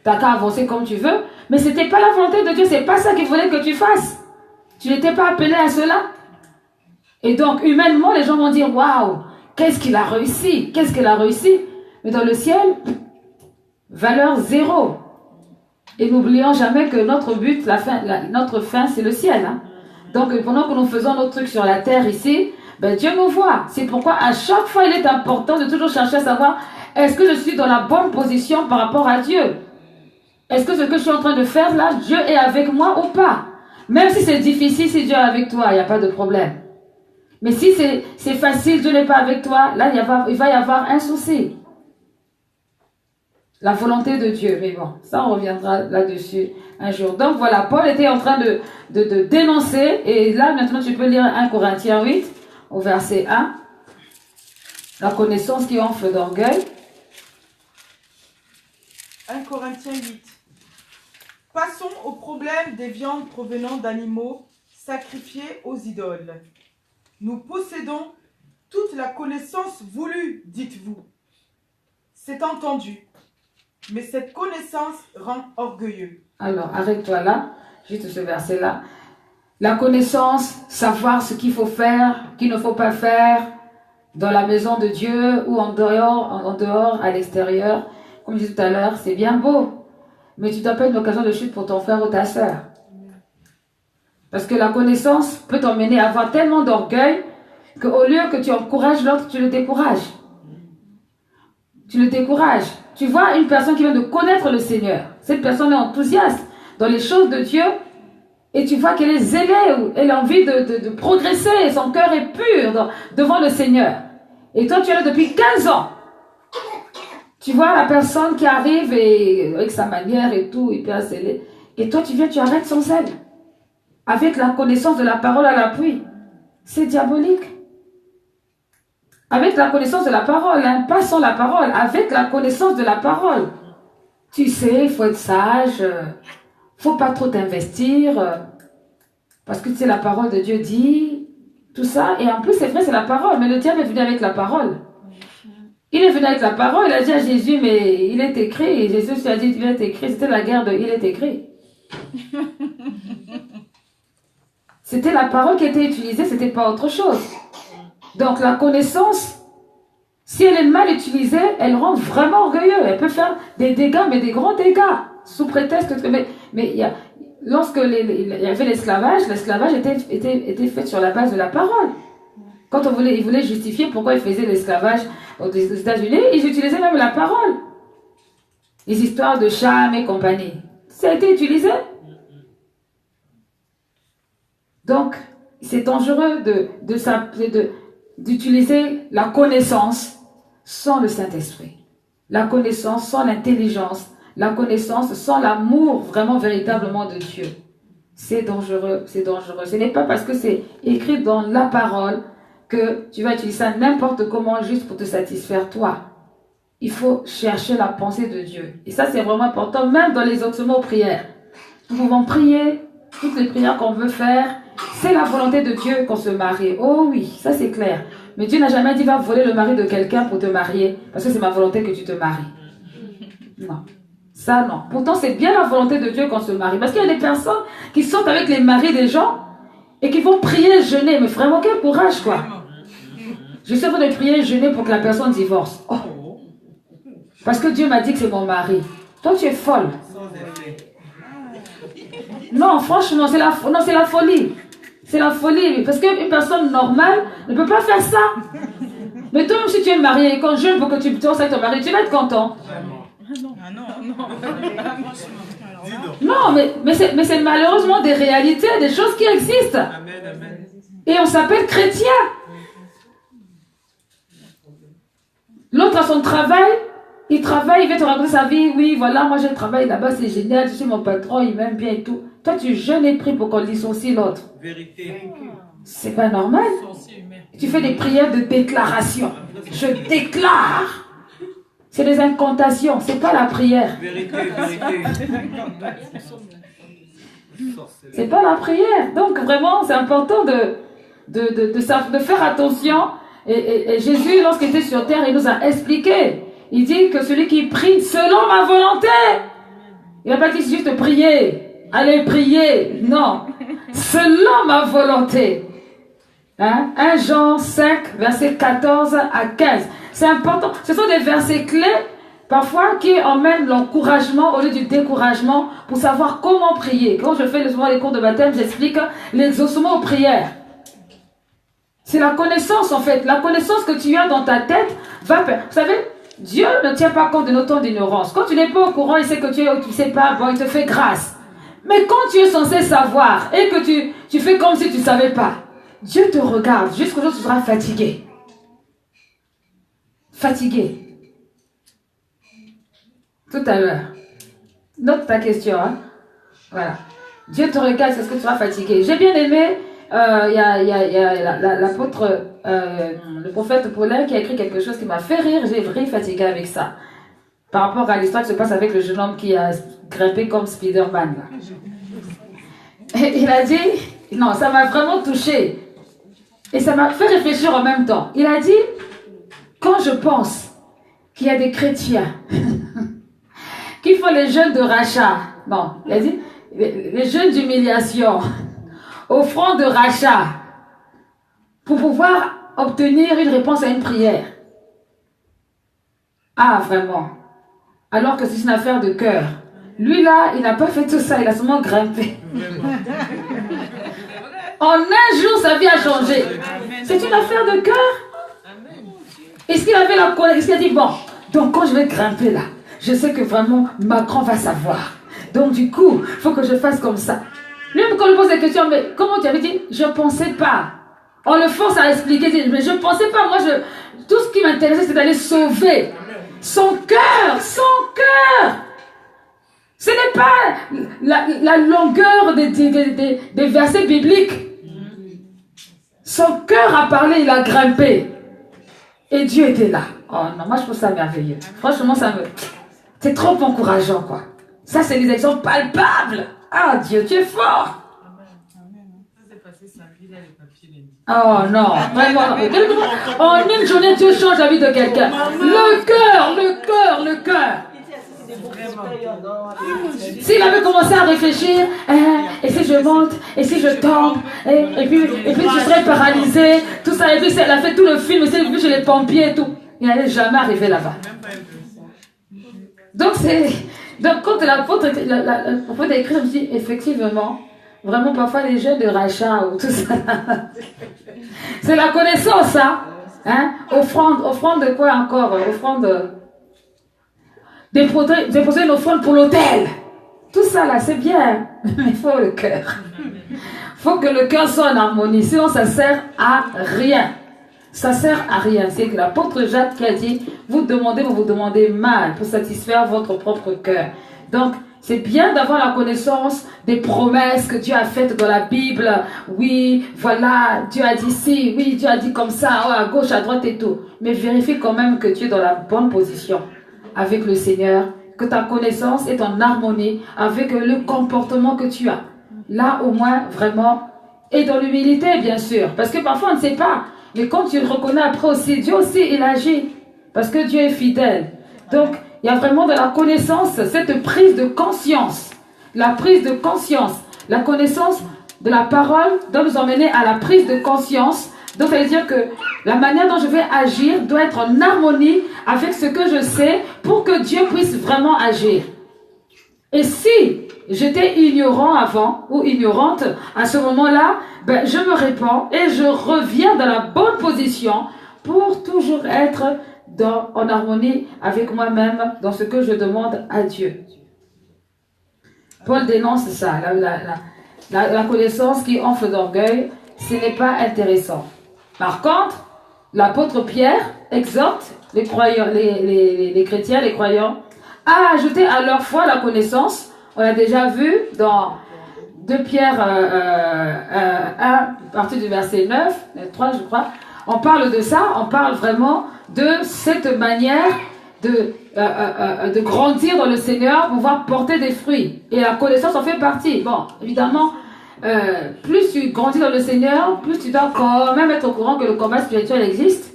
Tu n'as qu'à avancer comme tu veux. Mais c'était pas la volonté de Dieu, c'est pas ça qu'il voulait que tu fasses. Tu n'étais pas appelé à cela. Et donc, humainement, les gens vont dire, waouh, qu'est-ce qu'il a réussi? Qu'est-ce qu'elle a réussi? Mais dans le ciel, valeur zéro. Et n'oublions jamais que notre but, notre fin, c'est le ciel. Hein? Donc, pendant que nous faisons nos trucs sur la terre ici, ben, Dieu nous voit. C'est pourquoi à chaque fois, il est important de toujours chercher à savoir, est-ce que je suis dans la bonne position par rapport à Dieu? Est-ce que ce que je suis en train de faire là, Dieu est avec moi ou pas? Même si c'est difficile, si Dieu est avec toi, il n'y a pas de problème. Mais si c'est facile, Dieu n'est pas avec toi, là, il va y avoir un souci. La volonté de Dieu. Mais bon, ça, on reviendra là-dessus un jour. Donc voilà, Paul était en train de dénoncer. Et là, maintenant, tu peux lire 1 Corinthiens 8, au verset 1. La connaissance qui enfle d'orgueil. 1 Corinthiens 8. Passons au problème des viandes provenant d'animaux sacrifiés aux idoles. Nous possédons toute la connaissance voulue, dites-vous. C'est entendu. Mais cette connaissance rend orgueilleux. Alors, arrête-toi là, juste ce verset-là. La connaissance, savoir ce qu'il faut faire, qu'il ne faut pas faire, dans la maison de Dieu ou en dehors, à l'extérieur. Comme je disais tout à l'heure, c'est bien beau. Mais tu dois pas une occasion de chute pour ton frère ou ta soeur. Parce que la connaissance peut t'emmener à avoir tellement d'orgueil qu'au lieu que tu encourages l'autre, tu le décourages. Tu le décourages. Tu vois une personne qui vient de connaître le Seigneur. Cette personne est enthousiaste dans les choses de Dieu. Et tu vois qu'elle est zélée, elle a envie de progresser. Son cœur est pur devant le Seigneur. Et toi, tu es là depuis 15 ans. Tu vois la personne qui arrive et, avec sa manière et tout, hyper zélée. Et toi, tu viens, tu arrêtes son zèle. Avec la connaissance de la parole à l'appui. C'est diabolique. Avec la connaissance de la parole, hein, pas sans la parole, avec la connaissance de la parole. Tu sais, il faut être sage, faut pas trop t'investir, parce que tu sais, la parole de Dieu dit tout ça, et en plus, c'est vrai, c'est la parole, mais le diable est venu avec la parole. Il est venu avec la parole, il a dit à Jésus, mais il est écrit, et Jésus lui a dit, il est écrit, c'était la guerre de il est écrit. C'était la parole qui était utilisée, c'était pas autre chose. Donc la connaissance, si elle est mal utilisée, elle rend vraiment orgueilleux. Elle peut faire des dégâts, mais des grands dégâts, sous prétexte que... Mais lorsque il y avait l'esclavage était fait sur la base de la parole. Quand ils voulaient justifier pourquoi ils faisaient l'esclavage aux États-Unis, ils utilisaient même la parole. Les histoires de Cham et compagnie. Ça a été utilisé. Donc, c'est dangereux d'utiliser la connaissance sans le Saint-Esprit. La connaissance sans l'intelligence. La connaissance sans l'amour vraiment véritablement de Dieu. C'est dangereux, c'est dangereux. Ce n'est pas parce que c'est écrit dans la parole que tu vas utiliser ça n'importe comment juste pour te satisfaire toi. Il faut chercher la pensée de Dieu. Et ça, c'est vraiment important, même dans les autres mots prières. Nous pouvons prier, toutes les prières qu'on veut faire. C'est la volonté de Dieu qu'on se marie. Oh oui, ça c'est clair. Mais Dieu n'a jamais dit va voler le mari de quelqu'un pour te marier. Parce que c'est ma volonté que tu te maries. Non. Ça non. Pourtant c'est bien la volonté de Dieu qu'on se marie. Parce qu'il y a des personnes qui sont avec les maris des gens et qui vont prier, jeûner. Mais vraiment quel courage quoi. Je suis en train de prier et jeûner pour que la personne divorce. Oh. Parce que Dieu m'a dit que c'est mon mari. Toi tu es folle. Non, franchement, c'est la folie. C'est la folie. Parce qu'une personne normale ne peut pas faire ça. Mais toi, même si tu es marié, quand je veux pour que tu danses avec ton mari, tu vas être content. Ah non. Non, mais c'est malheureusement des réalités, des choses qui existent. Amen, amen. Et on s'appelle chrétien. L'autre a son travail, il travaille, il veut te raconter sa vie. Oui, voilà, moi je travaille là-bas, c'est génial, je suis mon patron, il m'aime bien et tout. Toi, tu jeûnes et pries pour qu'on licencie l'autre. Vérité. C'est pas normal. Tu fais des prières de déclaration. Je déclare. C'est des incantations, c'est pas la prière. Vérité, vérité. C'est pas la prière. Donc vraiment, c'est important de faire attention. Et Jésus, lorsqu'il était sur terre, il nous a expliqué. Il dit que celui qui prie selon ma volonté. Il n'a pas dit juste prier. Allez prier. Non. Selon ma volonté. 1 Jean 5, versets 14 à 15. C'est important. Ce sont des versets clés, parfois, qui emmènent l'encouragement au lieu du découragement pour savoir comment prier. Quand je fais souvent les cours de baptême, j'explique l'exaucement aux prières. C'est la connaissance, en fait. La connaissance que tu as dans ta tête va... Vous savez, Dieu ne tient pas compte de nos temps d'ignorance. Quand tu n'es pas au courant, il sait que tu ne sais pas, bon, il te fait grâce. Mais quand tu es censé savoir et que tu fais comme si tu ne savais pas, Dieu te regarde jusqu'au jour où tu seras fatigué. Fatigué. Tout à l'heure. Note ta question. Hein? Voilà. Dieu te regarde jusqu'à ce que tu seras fatigué. J'ai bien aimé, il y a l'apôtre, le prophète Paulin qui a écrit quelque chose qui m'a fait rire. J'ai vraiment fatigué avec ça. Par rapport à l'histoire qui se passe avec le jeune homme qui a grimpé comme Spider-Man. Là. Et il a dit, non, ça m'a vraiment touché. Et ça m'a fait réfléchir en même temps. Il a dit, quand je pense qu'il y a des chrétiens qui font les jeûnes de rachat, non, il a dit, les jeûnes d'humiliation, offrande de rachat, pour pouvoir obtenir une réponse à une prière. Ah, vraiment. Alors que c'est une affaire de cœur. Lui là, il n'a pas fait tout ça, il a seulement grimpé. En un jour, sa vie a changé. C'est une affaire de cœur. Est-ce qu'il avait la colère? Est-ce qu'il a dit, bon, donc quand je vais grimper là, je sais que vraiment Macron va savoir. Donc du coup, il faut que je fasse comme ça. Lui-même, quand on lui pose des questions, mais comment tu avais dit? Je ne pensais pas. On le force à expliquer, mais je ne pensais pas. Moi, tout ce qui m'intéressait, c'est d'aller sauver son cœur, son cœur. Ce n'est pas la longueur des versets bibliques. Son cœur a parlé, il a grimpé. Et Dieu était là. Oh non, moi je trouve ça merveilleux. Franchement, c'est trop encourageant, quoi. Ça, c'est des exemples palpables. Ah, Dieu, tu es fort. Oh non, vraiment. En une journée, Dieu change la vie de quelqu'un. Le cœur, le cœur, le cœur. S'il avait commencé à réfléchir, et si je monte, et si je tombe, et puis je serais paralysé, tout ça, et puis elle a fait tout le film, et puis chez les pompiers et tout. Il n'allait jamais arriver là-bas. Donc quand l'apôtre a écrit, je me dis, effectivement, vraiment parfois les jeunes de rachat ou tout ça, c'est la connaissance, hein? Offrande de quoi encore? Offrande déposer une offrande pour l'autel. Tout ça là, c'est bien. Mais il faut le cœur. Il faut que le cœur soit en harmonie. Sinon, ça sert à rien. Ça sert à rien. C'est que l'apôtre Jacques qui a dit, vous demandez mal pour satisfaire votre propre cœur. Donc, c'est bien d'avoir la connaissance des promesses que Dieu a faites dans la Bible. Oui, voilà, Dieu a dit ci, oui, Dieu a dit comme ça, à gauche, à droite et tout. Mais vérifie quand même que tu es dans la bonne position avec le Seigneur, que ta connaissance est en harmonie avec le comportement que tu as. Là, au moins, vraiment, et dans l'humilité, bien sûr, parce que parfois, on ne sait pas. Mais quand tu le reconnais après aussi, Dieu aussi, il agit, parce que Dieu est fidèle. Donc, il y a vraiment de la connaissance, cette prise de conscience. La prise de conscience, la connaissance de la parole doit nous emmener à la prise de conscience. Donc, ça veut dire que la manière dont je vais agir doit être en harmonie avec ce que je sais pour que Dieu puisse vraiment agir. Et si j'étais ignorant avant ou ignorante à ce moment-là, ben, je me répands et je reviens dans la bonne position pour toujours être en harmonie avec moi-même dans ce que je demande à Dieu. Paul dénonce ça, la connaissance qui enfle d'orgueil, ce n'est pas intéressant. Par contre, l'apôtre Pierre exhorte les croyants, les chrétiens, les croyants, à ajouter à leur foi la connaissance. On l'a déjà vu dans 2 Pierre 1, à partir du verset 9, 3 je crois. On parle de ça, on parle vraiment de cette manière de grandir dans le Seigneur, pouvoir porter des fruits. Et la connaissance en fait partie. Bon, évidemment, plus tu grandis dans le Seigneur, plus tu dois quand même être au courant que le combat spirituel existe.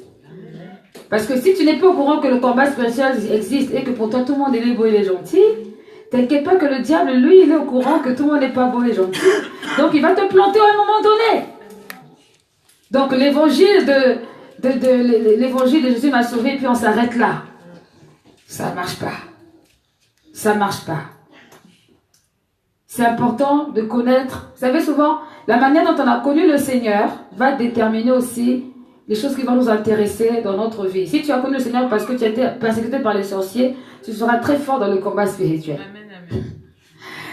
Parce que si tu n'es pas au courant que le combat spirituel existe et que pour toi tout le monde est beau et gentil, t'inquiète pas que le diable, lui, il est au courant que tout le monde n'est pas beau et gentil. Donc il va te planter à un moment donné. Donc l'évangile l'évangile de Jésus m'a sauvé, puis on s'arrête là. Ça ne marche pas. Ça ne marche pas. C'est important de connaître. Vous savez, souvent, la manière dont on a connu le Seigneur va déterminer aussi les choses qui vont nous intéresser dans notre vie. Si tu as connu le Seigneur parce que tu as été persécuté par les sorciers, tu seras très fort dans le combat spirituel. Amen, amen.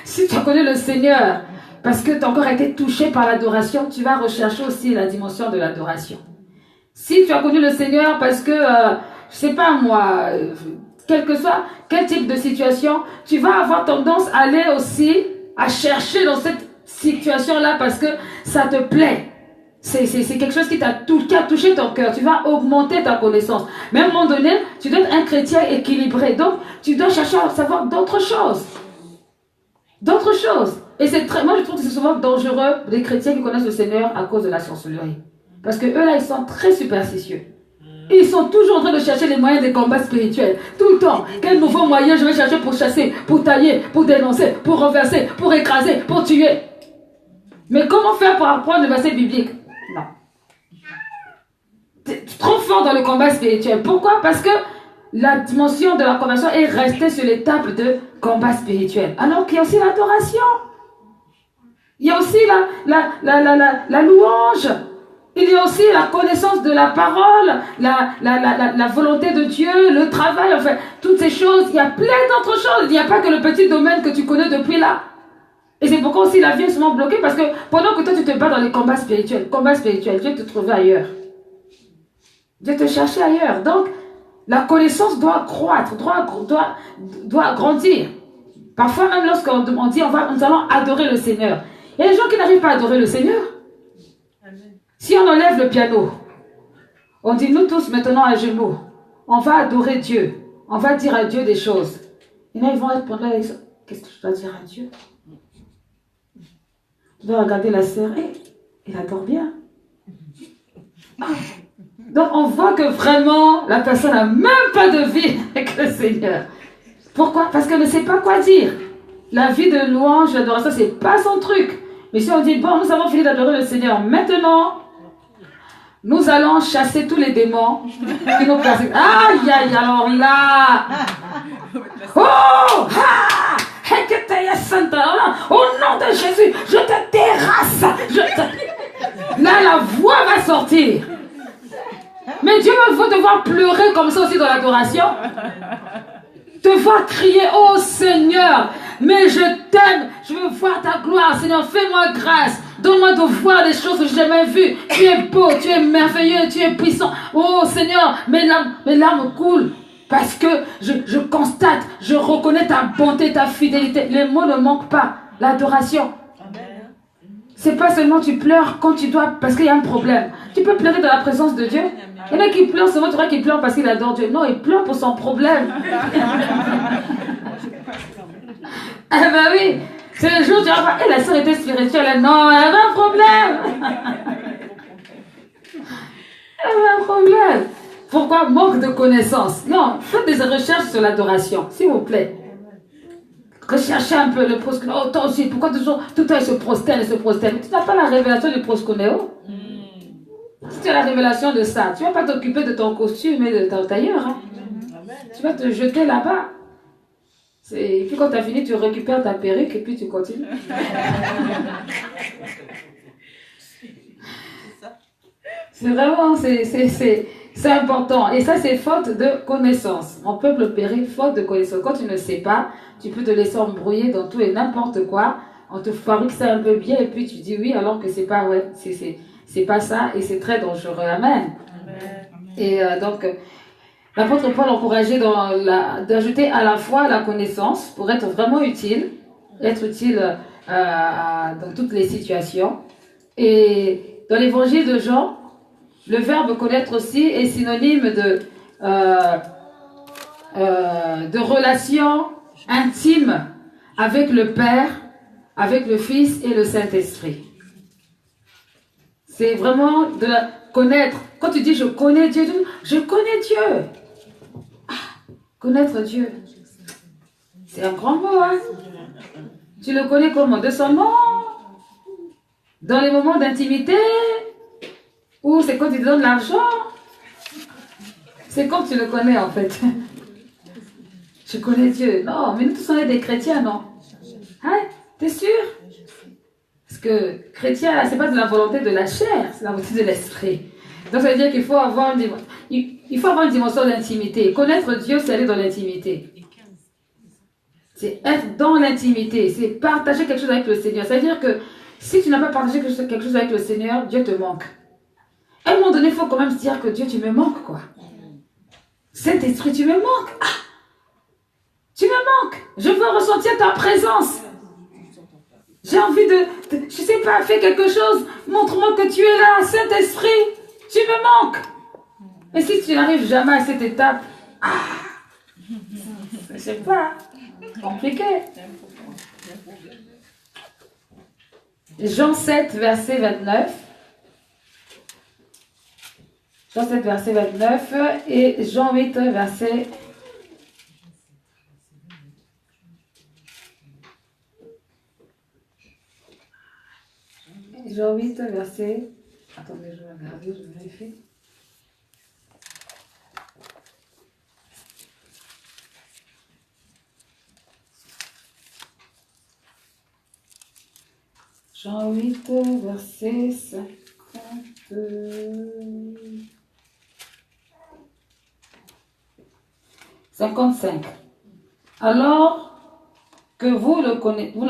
Si tu as connu le Seigneur parce que tu as encore été touché par l'adoration, tu vas rechercher aussi la dimension de l'adoration. Si tu as connu le Seigneur parce que, je sais pas moi, quel que soit quel type de situation, tu vas avoir tendance à aller aussi à chercher dans cette situation-là parce que ça te plaît. C'est quelque chose qui a touché ton cœur. Tu vas augmenter ta connaissance. Mais à un moment donné, tu dois être un chrétien équilibré. Donc, tu dois chercher à savoir d'autres choses. D'autres choses. Et c'est moi je trouve que c'est souvent dangereux les chrétiens qui connaissent le Seigneur à cause de la sorcellerie. Parce que eux là, ils sont très superstitieux. Ils sont toujours en train de chercher les moyens des combats spirituels. Tout le temps. Quel nouveau moyen je vais chercher pour chasser, pour tailler, pour dénoncer, pour renverser, pour écraser, pour tuer. Mais comment faire pour apprendre le verset biblique? Non. Tu es trop fort dans le combat spirituel. Pourquoi? Parce que la dimension de la conversion est restée sur les tables de combat spirituel. Alors qu'il y a aussi l'adoration. Il y a aussi la louange. Il y a aussi la connaissance de la parole, la volonté de Dieu, le travail, enfin, toutes ces choses. Il y a plein d'autres choses. Il n'y a pas que le petit domaine que tu connais depuis là. Et c'est pourquoi aussi la vie est souvent bloquée, parce que pendant que toi tu te bats dans les combats spirituels, Dieu te trouvait ailleurs. Dieu te cherchait ailleurs. Donc, la connaissance doit croître, doit grandir. Parfois même lorsqu'on dit nous allons adorer le Seigneur. Il y a des gens qui n'arrivent pas à adorer le Seigneur. Si on enlève le piano, on dit nous tous maintenant à genoux, on va adorer Dieu, on va dire à Dieu des choses. Et là ils vont être pendant qu'est-ce que je dois dire à Dieu? Je dois regarder la sœur, il adore bien. Donc on voit que vraiment la personne n'a même pas de vie avec le Seigneur. Pourquoi? Parce qu'elle ne sait pas quoi dire. La vie de louange, d'adoration, c'est pas son truc. Mais si on dit, bon, nous avons fini d'adorer le Seigneur, maintenant, nous allons chasser tous les démons qui nous persécutent. Aïe, aïe, alors là. Oh, ah, au nom de Jésus, je te terrasse. Là, la voix va sortir. Mais Dieu veut devoir pleurer comme ça aussi dans l'adoration. Te voir crier, oh Seigneur, mais je t'aime, je veux voir ta gloire, Seigneur, fais-moi grâce, donne-moi de voir des choses que je n'ai jamais vues. Tu es beau, tu es merveilleux, tu es puissant. Oh Seigneur, mes larmes coulent parce que je constate, je reconnais ta bonté, ta fidélité. Les mots ne manquent pas, l'adoration. C'est pas seulement tu pleures quand tu dois, parce qu'il y a un problème. Tu peux pleurer dans la présence de Dieu. Il y en a qui pleurent seulement, tu vois qu'ils pleurent parce qu'ils adorent Dieu. Non, ils pleurent pour son problème. Eh ben oui, c'est le jour où tu vas voir, la sœur était spirituelle. Non, elle avait un problème. Elle avait un problème. Pourquoi? Manque de connaissances. Non, faites des recherches sur l'adoration, s'il vous plaît. Recherchez un peu le proskuneo. Oh, toi aussi, pourquoi toujours tout le temps il se prosterne, il se prosterne? Tu n'as pas la révélation du proskuneo. Si tu as la révélation de ça, tu ne vas pas t'occuper de ton costume et de ton tailleur. Hein. Tu vas te jeter là-bas. Et puis quand tu as fini, tu récupères ta perruque et puis tu continues. C'est vraiment, c'est C'est important. Et ça, c'est faute de connaissance. Mon peuple périt faute de connaissance. Quand tu ne sais pas, tu peux te laisser embrouiller dans tout et n'importe quoi. On te fabrique ça un peu bien et puis tu dis oui alors que c'est pas ouais, c'est pas ça et c'est très dangereux. Amen. Et donc, l'apôtre Paul encourageait d'ajouter à la fois la connaissance pour être vraiment utile, dans toutes les situations. Et dans l'évangile de Jean, le verbe connaître aussi est synonyme de relation intime avec le Père, avec le Fils et le Saint-Esprit. C'est vraiment de la connaître. Quand tu dis je connais Dieu, je connais Dieu. Connaître Dieu. C'est un grand mot, hein? Tu le connais comment? De son nom? Dans les moments d'intimité? Ou c'est quand tu te donnes l'argent? C'est quand tu le connais, en fait. Je connais Dieu. Non, mais nous tous on est des chrétiens, non? Hein? T'es sûr? Parce que chrétien, c'est pas de la volonté de la chair, c'est la volonté de l'esprit. Donc ça veut dire qu'il faut avoir une dimension d'intimité. Connaître Dieu, c'est aller dans l'intimité. C'est être dans l'intimité, c'est partager quelque chose avec le Seigneur. Ça veut dire que si tu n'as pas partagé quelque chose avec le Seigneur, Dieu te manque. À un moment donné, il faut quand même se dire que Dieu, tu me manques, quoi. Saint-Esprit, tu me manques. Ah, tu me manques. Je veux ressentir ta présence. J'ai envie je sais pas, fais quelque chose. Montre-moi que tu es là, Saint-Esprit. Tu me manques. Et si tu n'arrives jamais à cette étape, je sais pas, compliqué. Jean 7, verset 29. Jean 7, verset 29 et Jean 8, verset... Jean 8, verset... Attendez, je vais regarder, je vérifie. Jean 8, verset 55. Alors que vous ne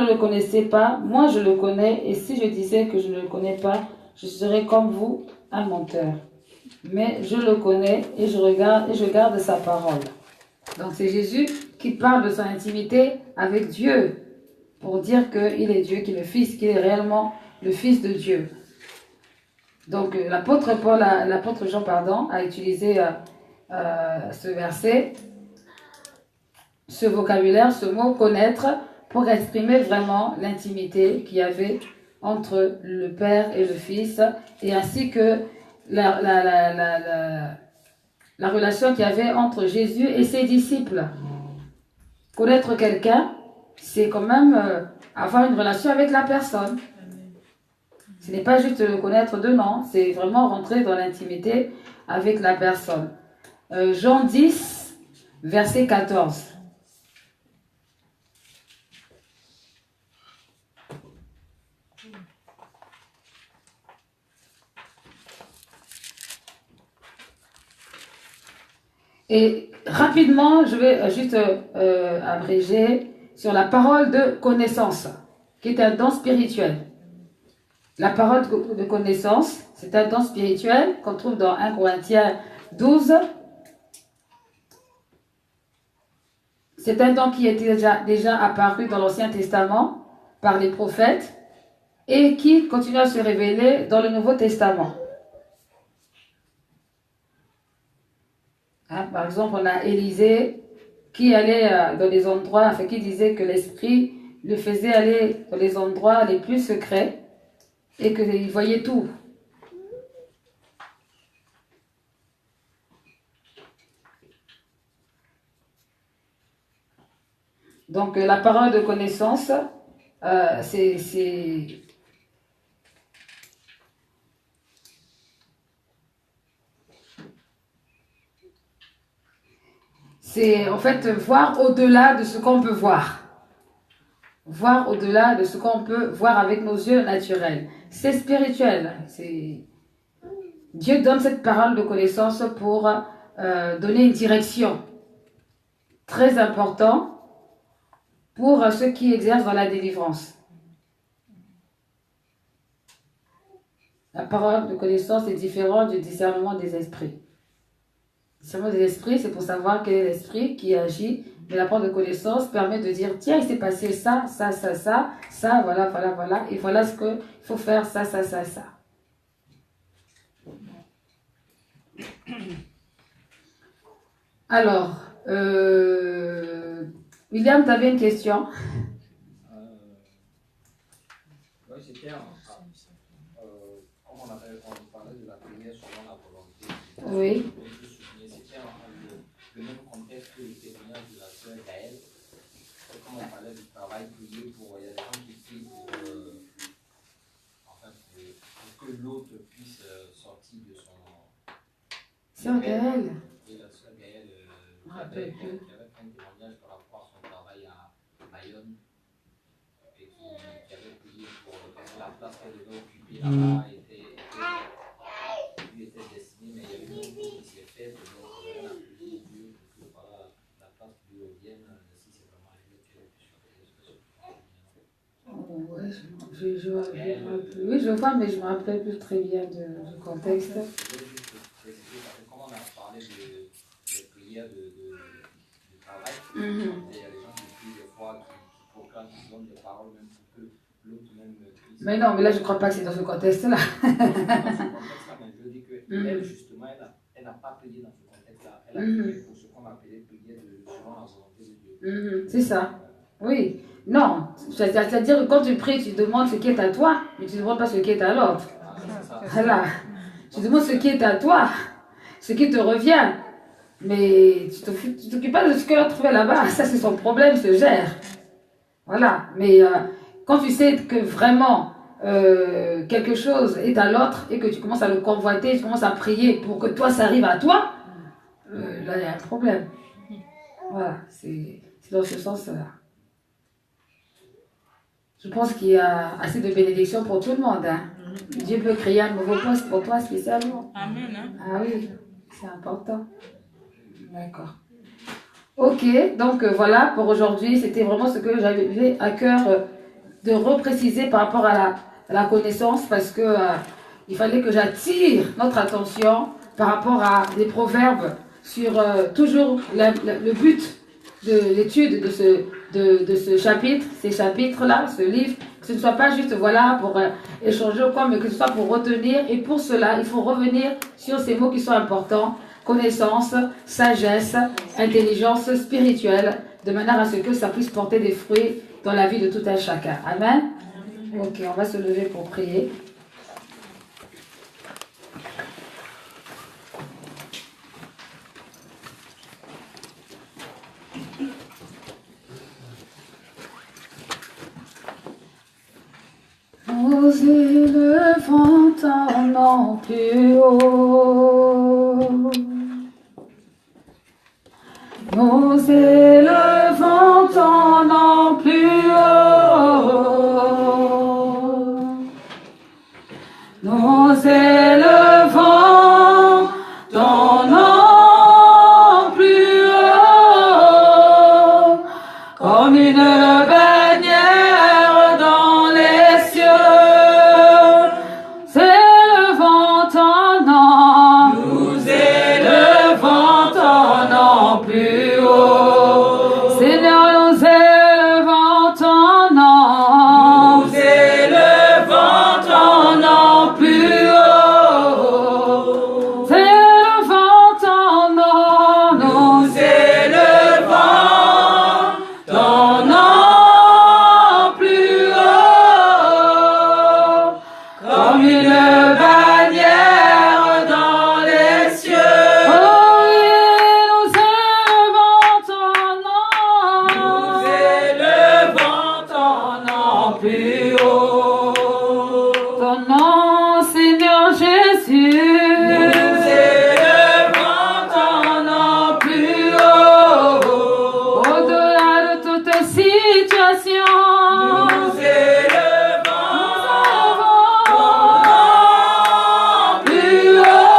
le connaissez pas, moi je le connais, et si je disais que je ne le connais pas, je serais comme vous, un menteur. Mais je le connais et je garde sa parole. Donc c'est Jésus qui parle de son intimité avec Dieu pour dire qu'il est Dieu, qu'il est le Fils, qu'il est réellement le Fils de Dieu. Donc l'apôtre Jean, a utilisé ce verset, ce vocabulaire, ce mot connaître, pour exprimer vraiment l'intimité qu'il y avait entre le Père et le Fils, et ainsi que la relation qu'il y avait entre Jésus et ses disciples. Connaître quelqu'un, c'est quand même avoir une relation avec la personne. Ce n'est pas juste le connaître de nom, c'est vraiment rentrer dans l'intimité avec la personne. Jean 10, verset 14. Et rapidement, je vais juste abréger sur la parole de connaissance, qui est un don spirituel. La parole de connaissance, c'est un don spirituel qu'on trouve dans 1 Corinthiens 12. C'est un don qui était déjà apparu dans l'Ancien Testament par les prophètes et qui continue à se révéler dans le Nouveau Testament. Hein, par exemple, on a Élisée qui allait dans des endroits, qui disait que l'Esprit le faisait aller dans les endroits les plus secrets et qu'il voyait tout. Donc la parole de connaissance, c'est en fait voir au-delà de ce qu'on peut voir. Voir au-delà de ce qu'on peut voir avec nos yeux naturels. C'est spirituel. Dieu donne cette parole de connaissance pour donner une direction. Très important pour ceux qui exercent dans la délivrance. La parole de connaissance est différente du discernement des esprits. Le discernement des esprits, c'est pour savoir quel est l'esprit qui agit. Mais la parole de connaissance permet de dire, tiens, il s'est passé ça, ça, ça, ça, ça, voilà, voilà, voilà. Et voilà ce qu'il faut faire, ça, ça, ça, ça. Alors, William, tu avais une question? Oui, c'était comme on parlait de la prière selon la volonté. Oui. C'était le même contexte que le témoignage de la sœur Gaëlle. Comme on parlait du travail prié pour, il y a des gens qui prient pour, pour que l'autre puisse sortir de son. Sœur Gaëlle. Et la sœur Gaëlle Je me rappelle plus. qui avait fait un témoignage par rapport à son travail à Bayonne et qui avait prié pour la place qu'elle devait occuper là-bas lui était destinée, mais il y avait une autre qui s'est faite, donc elle a prié Dieu pour que voilà, la place lui revienne, si c'est vraiment elle qu'elle puisse faire des expressions. Oui, je vois, mais je ne me rappelle plus très bien du contexte. Je voulais juste préciser, parce que comme on a parlé de prière du travail, il y a des gens qui prient des fois, qui proclament, qui donnent des paroles même pour que l'autre même puisse. Mais non, mais là, je ne crois pas que c'est dans ce contexte-là. Dans ce contexte-là, mais je dis qu'elle, justement, elle n'a pas prié dans ce contexte-là. Elle a prié pour ce qu'on appelait prier selon la volonté de Dieu. C'est ça. Oui. Non, c'est-à-dire que quand tu pries, tu demandes ce qui est à toi, mais tu ne demandes pas ce qui est à l'autre. Voilà. Tu demandes ce qui est à toi, ce qui te revient. Mais tu ne t'occupes pas de ce que l'autre fait là-bas. Ça, c'est son problème, se gère. Voilà. Mais quand tu sais que vraiment quelque chose est à l'autre et que tu commences à le convoiter, tu commences à prier pour que toi, ça arrive à toi, là, il y a un problème. Voilà. C'est dans ce sens-là. Je pense qu'il y a assez de bénédictions pour tout le monde. Hein. Dieu peut créer un nouveau poste pour toi spécialement. Amen. Hein? Ah oui, c'est important. D'accord. Ok, donc voilà, pour aujourd'hui, c'était vraiment ce que j'avais à cœur de repréciser par rapport à la connaissance, parce que il fallait que j'attire notre attention par rapport à des proverbes sur toujours le but de l'étude de ce chapitre, ces chapitres-là, ce livre, que ce ne soit pas juste voilà pour échanger ou quoi, mais que ce soit pour retenir. Et pour cela, il faut revenir sur ces mots qui sont importants: connaissance, sagesse, intelligence spirituelle, de manière à ce que ça puisse porter des fruits dans la vie de tout un chacun. Amen. Ok, on va se lever pour prier. Nous élevons ton nom plus haut. Nous élevons ton nom plus haut. Nous élevons ton nom plus haut, comme une bannière dans les cieux. Élevons ton nom. Nous élevons ton nom plus haut. Seigneur, nous élevons ton nom. Nous élevons ton nom plus haut. Élevons ton nom. Nous élevons ton nom plus haut, comme une bannière dans les cieux. Oh oui, nous élevons ton nom. Nous élevons ton nom plus haut. Ton nom, Seigneur Jésus. Nous élevons ton nom plus haut. Au-delà de toute situation. Nous élevons ton nom plus haut.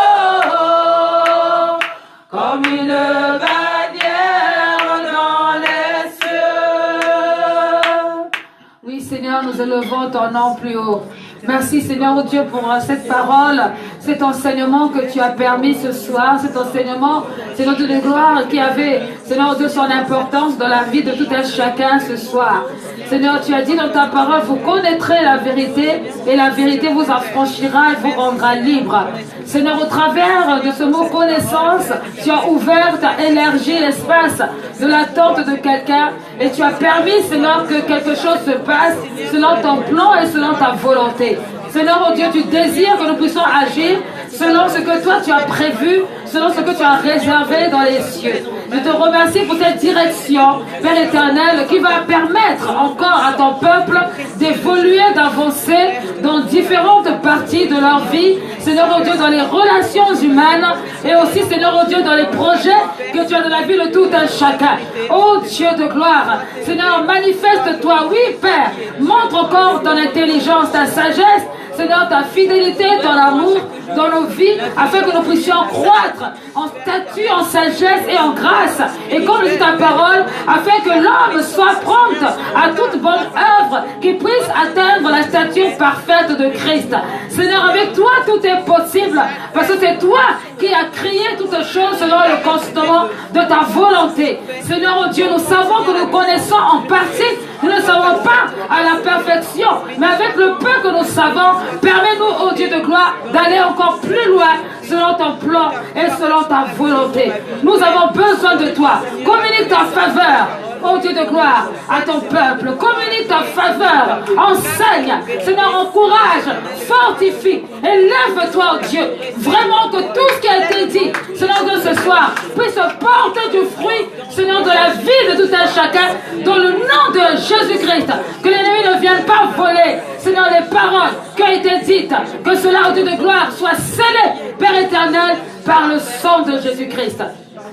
élevons ton nom plus haut. Merci Seigneur Dieu pour cette parole, cet enseignement que tu as permis ce soir, cet enseignement, Seigneur Dieu de gloire, qui avait, Seigneur Dieu, son importance dans la vie de tout un chacun ce soir. Seigneur, tu as dit dans ta parole, vous connaîtrez la vérité et la vérité vous affranchira et vous rendra libre. Seigneur, au travers de ce mot connaissance, tu as ouvert, tu as élargi l'espace de l'attente de quelqu'un et tu as permis, Seigneur, que quelque chose se passe selon ton plan et selon ta volonté. Seigneur, oh Dieu, tu désires que nous puissions agir selon ce que toi tu as prévu, selon ce que tu as réservé dans les cieux. Je te remercie pour cette direction, Père éternel, qui va permettre encore à ton peuple d'évoluer, d'avancer dans différentes parties de leur vie. Seigneur, oh Dieu, dans les relations humaines et aussi, Seigneur, oh Dieu, dans les projets que tu as dans la vie de tout un chacun. Oh Dieu de gloire, Seigneur, manifeste-toi, oui Père, montre encore ton intelligence, ta sagesse, Seigneur, ta fidélité, ton amour dans nos vies, afin que nous puissions croître en statut, en sagesse et en grâce. Et comme dit ta parole, afin que l'homme soit prompt à toute bonne œuvre, qu'il puisse atteindre la stature parfaite de Christ. Seigneur, avec toi, tout est possible, parce que c'est toi qui as créé toutes choses selon le consentement de ta volonté. Seigneur, oh Dieu, nous savons que nous connaissons en partie, nous ne savons pas à la perfection, mais avec le peu que nous savons, permets-nous, oh Dieu de gloire, d'aller encore plus loin selon ton plan et selon ta volonté. Nous avons besoin de toi. Communique ta faveur, oh Dieu de gloire, à ton peuple. Communique ta faveur. Enseigne, Seigneur, encourage, fortifie. Élève-toi, oh Dieu. Vraiment que tout ce qui a été dit, Seigneur, de ce soir, puisse porter du fruit, Seigneur, de la vie de tout un chacun, dans le nom de Jésus-Christ. Que l'ennemi ne vienne pas voler, Seigneur, les paroles qui ont été dites. Que cela, oh Dieu de gloire, soit scellé, Père éternel, par le sang de Jésus-Christ.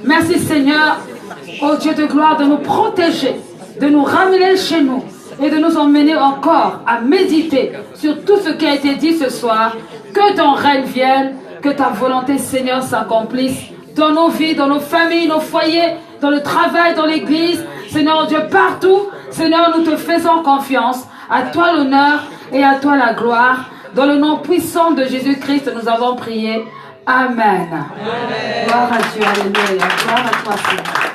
Merci, Seigneur, oh Dieu de gloire, de nous protéger, de nous ramener chez nous et de nous emmener encore à méditer sur tout ce qui a été dit ce soir. Que ton règne vienne, que ta volonté, Seigneur, s'accomplisse dans nos vies, dans nos familles, nos foyers, dans le travail, dans l'église. Seigneur Dieu, partout, Seigneur, nous te faisons confiance. À toi l'honneur et à toi la gloire. Dans le nom puissant de Jésus-Christ, nous avons prié. Amen. Amen. Gloire à Dieu, alléluia. Gloire à toi, Seigneur.